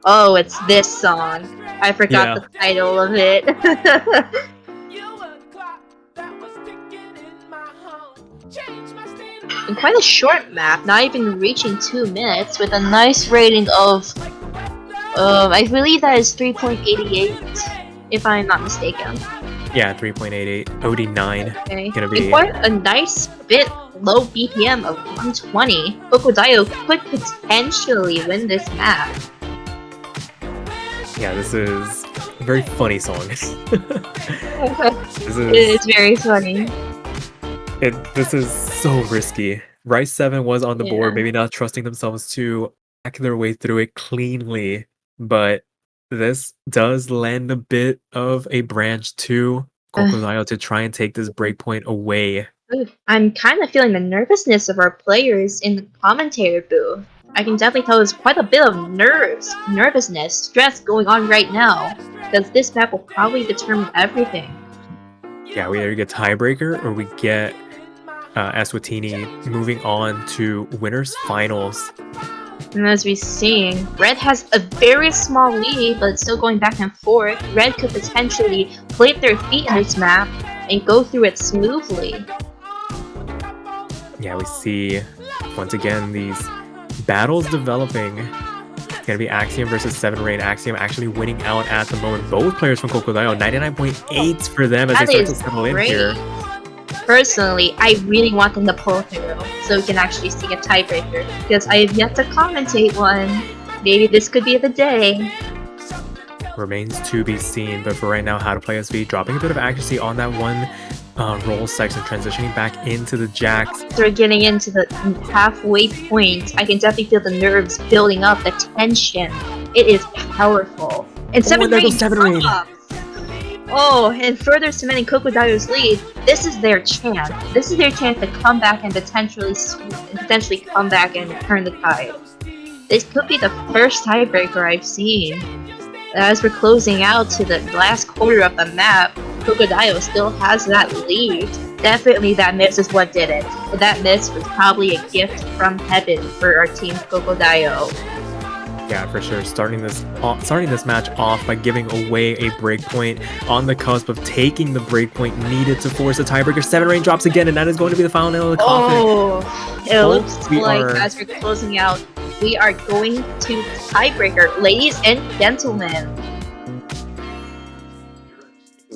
Speaker 4: Oh, it's this song. I forgot the title of it. And quite a short map, not even reaching 2 minutes, with a nice rating of, I believe that is 3.88, if I'm not mistaken.
Speaker 3: Yeah, 3.88, OD9.
Speaker 4: Okay.
Speaker 3: Gonna be
Speaker 4: quite a nice bit low BPM of 120. Kokodayo could potentially win this map.
Speaker 3: Yeah, this is a very funny song.
Speaker 4: It is very funny.
Speaker 3: This is so risky. Rice 7 was on the board, maybe not trusting themselves to hack their way through it cleanly, but this does lend a bit of a branch to Kokodayo to try and take this breakpoint away.
Speaker 4: I'm kind of feeling the nervousness of our players in the commentator booth. I can definitely tell there's quite a bit of nervousness, stress going on right now, because this map will probably determine everything.
Speaker 3: Yeah, we either get tiebreaker or we get Eswatini moving on to winners finals.
Speaker 4: And as we're seeing, Red has a very small lead, but it's still going back and forth. Red could potentially plant their feet in this map and go through it smoothly.
Speaker 3: Yeah, we see once again these battles developing. It's gonna be Axiom versus 7 Rain. Axiom actually winning out at the moment. Both players from Kokodayo, 99.8 for them as they start to settle in here.
Speaker 4: Personally, I really want them to pull through so we can actually see a tiebreaker, because I have yet to commentate one. Maybe this could be the day.
Speaker 3: Remains to be seen, but for right now, How to Play SV dropping a bit of accuracy on that one roll section, transitioning back into the jacks.
Speaker 4: We're getting into the halfway point. I can definitely feel the nerves building up, the tension. It is powerful. And 7 Rain. Oh, and further cementing Kokodayo's lead, this is their chance. This is their chance to come back and potentially come back and turn the tide. This could be the first tiebreaker I've seen. As we're closing out to the last quarter of the map, Kokodayo still has that lead. Definitely that miss is what did it. But that miss was probably a gift from heaven for our team Kokodayo.
Speaker 3: Yeah, for sure. Starting this match off by giving away a breakpoint on the cusp of taking the breakpoint needed to force a tiebreaker. 7 Rain drops again, and that is going to be the final nail in the coffin.
Speaker 4: Oh, it looks like as we're closing out, we are going to tiebreaker, ladies and gentlemen.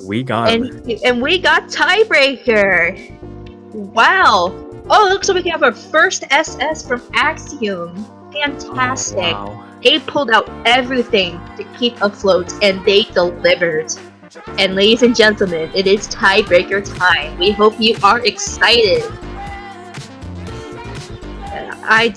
Speaker 3: We got
Speaker 4: and we got tiebreaker. Wow. Oh, it looks like we can have our first SS from Axiom. Fantastic.
Speaker 3: Oh, wow.
Speaker 4: They pulled out everything to keep afloat, and they delivered. And ladies and gentlemen, it is tiebreaker time. We hope you are excited. I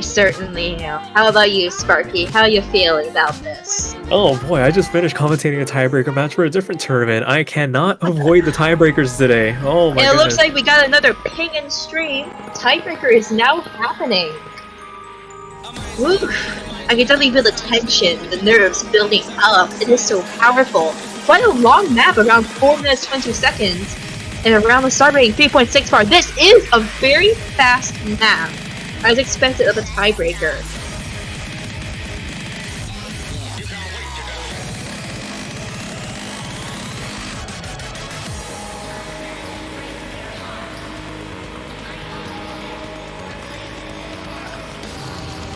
Speaker 4: certainly am. How about you, Sparky? How are you feeling about this?
Speaker 3: Oh boy, I just finished commentating a tiebreaker match for a different tournament. I cannot avoid the tiebreakers today. Oh my goodness.
Speaker 4: It looks like we got another ping and stream. Tiebreaker is now happening. Woo. I can definitely feel the tension, the nerves building up. It is so powerful. Quite a long map, around 4 minutes 20 seconds. And around the start rating, 3.6 bar. This is a very fast map, as expected of a tiebreaker.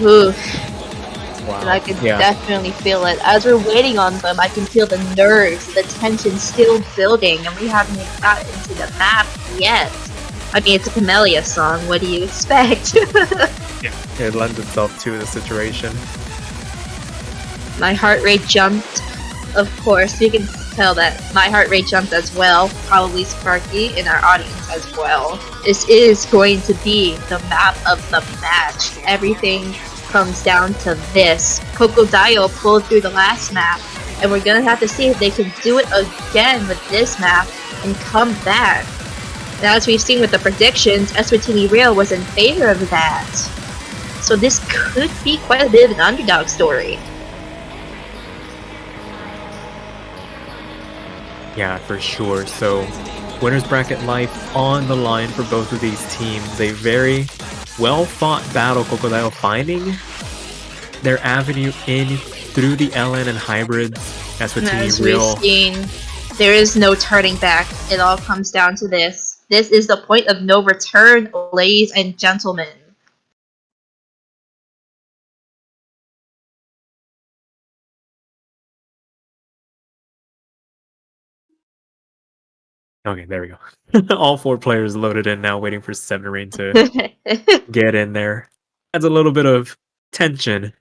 Speaker 4: Oof.
Speaker 2: Wow.
Speaker 4: And I can
Speaker 3: Yeah.
Speaker 4: definitely feel it. As we're waiting on them, I can feel the nerves, the tension still building, and we haven't even gotten into the map yet. I mean, it's a Camellia song, what do you expect?
Speaker 3: It lends itself to the situation.
Speaker 4: My heart rate jumped, of course. You can tell that my heart rate jumped as well. Probably Sparky in our audience as well. This is going to be the map of the match. Everything comes down to this. Kokodayo pulled through the last map, and we're gonna have to see if they can do it again with this map and come back. And as we've seen with the predictions, Eswatini Real was in favor of that. So this could be quite a bit of an underdog story.
Speaker 3: Yeah, for sure. So, winners bracket life on the line for both of these teams. A very well-fought battle. Kokodayo finding their avenue in through the LN and hybrids. Eswatini
Speaker 4: As
Speaker 3: Real.
Speaker 4: we've seen, there is no turning back. It all comes down to this. This is the point of no return, ladies and gentlemen.
Speaker 3: Okay, there we go. All 4 players loaded in now, waiting for 7 Rain to get in there. Adds a little bit of tension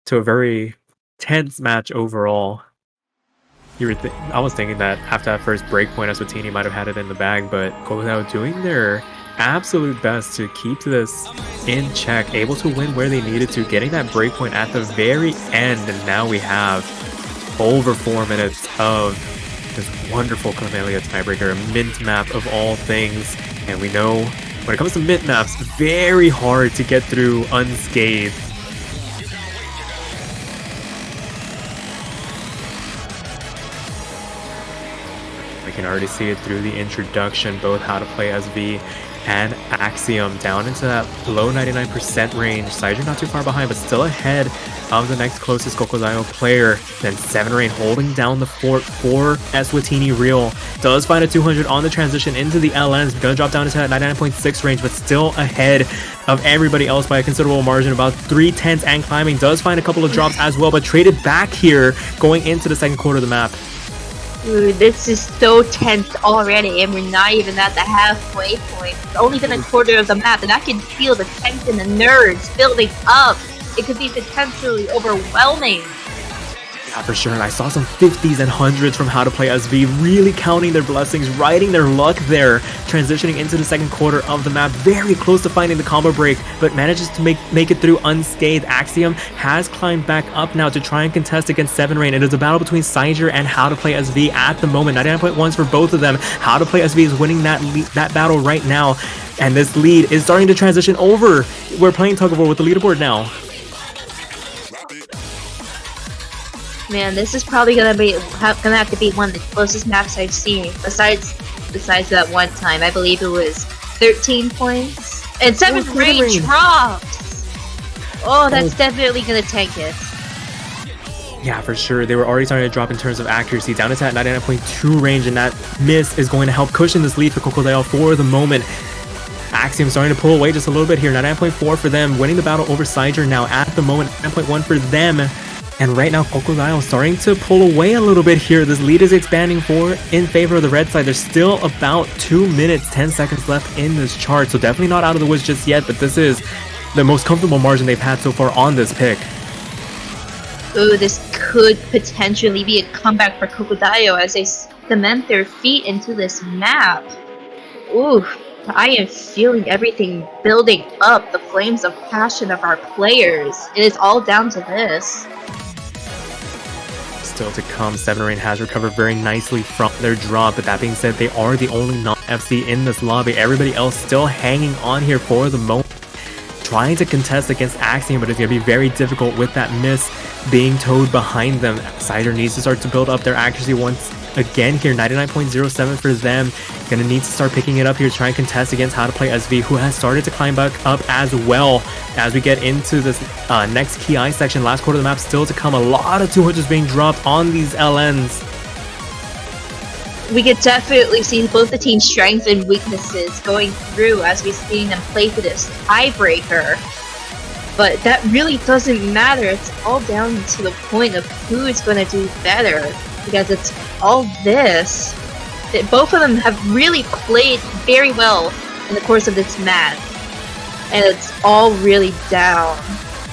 Speaker 3: to a very tense match overall. I was thinking that after that first breakpoint, Eswatini might have had it in the bag, but Kokodayo doing their absolute best to keep this in check, able to win where they needed to, getting that breakpoint at the very end, and now we have over 4 minutes of this wonderful Camellia tiebreaker, a mint map of all things, and we know when it comes to mint maps, very hard to get through unscathed. We can already see it through the introduction, both how to play SV and Axiom down into that low 99% range. Saiju not too far behind, but still ahead of the next closest Kokodayo player. Then 7 Rain holding down the fort for Eswatini Real. Does find a 200 on the transition into the LNs. Gonna drop down into that 99.6 range, but still ahead of everybody else by a considerable margin, about 3/10 and climbing. Does find a couple of drops as well, but traded back here going into the second quarter of the map.
Speaker 4: Ooh, this is so tense already, and we're not even at the halfway point. It's only been a quarter of the map, and I can feel the tension and nerves building up. It could be potentially overwhelming.
Speaker 3: Yeah, for sure. And I saw some 50s and 100s from How to Play SV, really counting their blessings, riding their luck there, transitioning into the second quarter of the map, very close to finding the combo break, but manages to make it through unscathed. Axiom has climbed back up now to try and contest against 7 Rain. It is a battle between Saiju and How to Play SV at the moment. 99.1s for both of them. How to Play SV is winning that battle right now, and this lead is starting to transition over. We're playing tug of war with the leaderboard now.
Speaker 4: Man, this is probably gonna have to be one of the closest maps I've seen. Besides that one time, I believe it was 13 points and 7 Rain drops. Oh, that's definitely gonna tank it.
Speaker 3: Yeah, for sure. They were already starting to drop in terms of accuracy, down to that 99.2 range, and that miss is going to help cushion this lead for Kokodayo for the moment. Axiom starting to pull away just a little bit here. 99.4 for them, winning the battle over Saiju now at the moment. 9.1 for them. And right now, Kokodayo starting to pull away a little bit here. This lead is expanding in favor of the red side. There's still about 2 minutes, 10 seconds left in this chart. So definitely not out of the woods just yet, but this is the most comfortable margin they've had so far on this pick.
Speaker 4: Ooh, this could potentially be a comeback for Kokodayo as they cement their feet into this map. Ooh, I am feeling everything building up, the flames of passion of our players. It is all down to this.
Speaker 3: Still to come, 7 Rain has recovered very nicely from their drop, but that being said, they are the only non-FC in this lobby. Everybody else still hanging on here for the moment, trying to contest against Axiom, but it's going to be very difficult with that miss being towed behind them. Saiju needs to start to build up their accuracy once again here. 99.07 for them. Gonna need to start picking it up here, try and contest against How to Play SV, who has started to climb back up as well. As we get into this next KI section, last quarter of the map still to come. A lot of 200s being dropped on these LNs.
Speaker 4: We could definitely see both the team's strengths and weaknesses going through as we're seeing them play for this tiebreaker. But that really doesn't matter. It's all down to the point of who's going to do better. Because it's all this. That both of them have really played very well in the course of this match. And it's all really down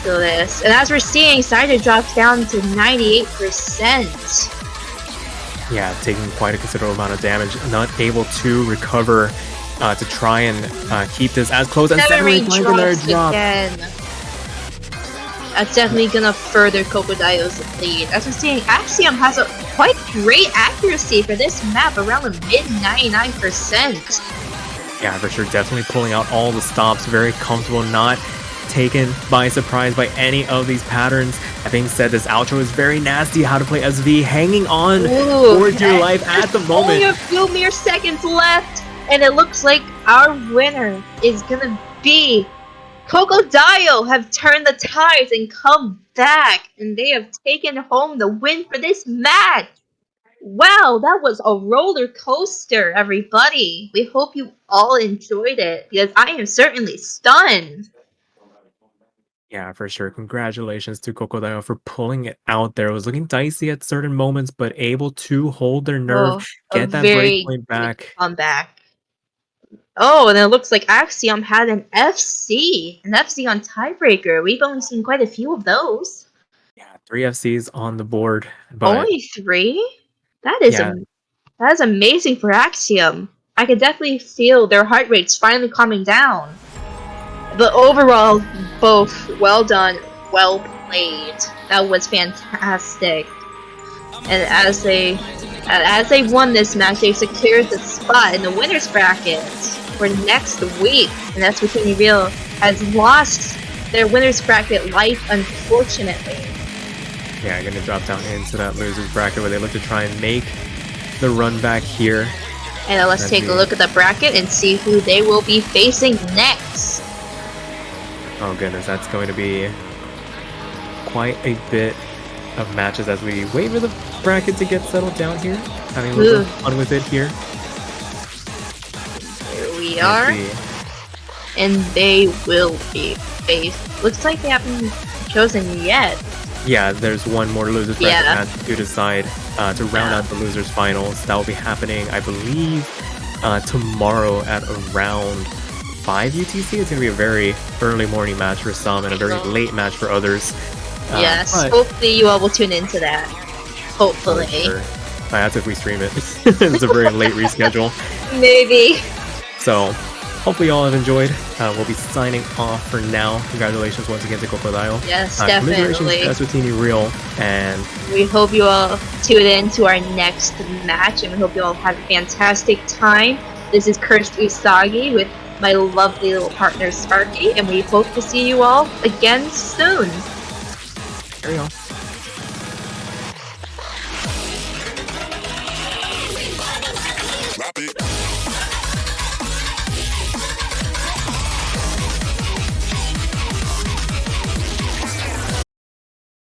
Speaker 4: to this. And as we're seeing, Cider drops down to 98%.
Speaker 3: Yeah, taking quite a considerable amount of damage. Not able to recover to try and keep this as close as 7 finds another drop.
Speaker 4: Again. That's definitely gonna further Kokodayo's lead. As we're seeing, Axiom has a quite great accuracy for this map, around the mid 99%.
Speaker 3: Yeah, for sure, definitely pulling out all the stops, very comfortable, not taken by surprise by any of these patterns. That being said, this outro is very nasty. How to Play SV hanging on for dear life at the moment.
Speaker 4: Only a few mere seconds left, and it looks like our winner is gonna be kokodayo. Have turned the tides and come back, and they have taken home the win for this match. Wow, that was a roller coaster, everybody. We hope you all enjoyed it, because I am certainly stunned.
Speaker 3: Yeah, for sure. Congratulations to kokodayo for pulling it out there. It was looking dicey at certain moments, but able to hold their nerve, get that breakpoint back.
Speaker 4: Comeback. Oh, and it looks like Axiom had an FC on tiebreaker. We've only seen quite a few of those.
Speaker 3: Yeah, 3 FCs on the board. But
Speaker 4: only 3? That is that is amazing for Axiom. I can definitely feel their heart rates finally calming down. But overall, both well done, well played. That was fantastic. And as they won this match, they secured the spot in the winners bracket for next week. And Eswatini Real has lost their winners bracket life, unfortunately.
Speaker 3: Yeah, gonna drop down into that losers bracket where they look to try and make the run back here.
Speaker 4: And let's take a look at the bracket and see who they will be facing next.
Speaker 3: Oh goodness, that's going to be quite a bit of matches as we wait for the bracket to get settled down here. Having a little fun with it here.
Speaker 4: Here we are. And they will be faced. Looks like they haven't chosen yet.
Speaker 3: Yeah, there's one more losers bracket match to decide to round out the losers finals. That will be happening, I believe, tomorrow at around 5 UTC. It's going to be a very early morning match for some and a very late match for others.
Speaker 4: Yes, hopefully you all will tune into that. Hopefully.
Speaker 3: Sure. I have to if we stream it. It's a very late reschedule.
Speaker 4: Maybe.
Speaker 3: So, hopefully you all have enjoyed. We'll be signing off for now. Congratulations once again to kokodayo.
Speaker 4: Yes, definitely.
Speaker 3: Congratulations to Eswatini Real. And
Speaker 4: we hope you all tune in to our next match, and we hope you all have a fantastic time. This is Cursed Usagi with my lovely little partner Sparky, and we hope to see you all again soon.
Speaker 3: Carry on.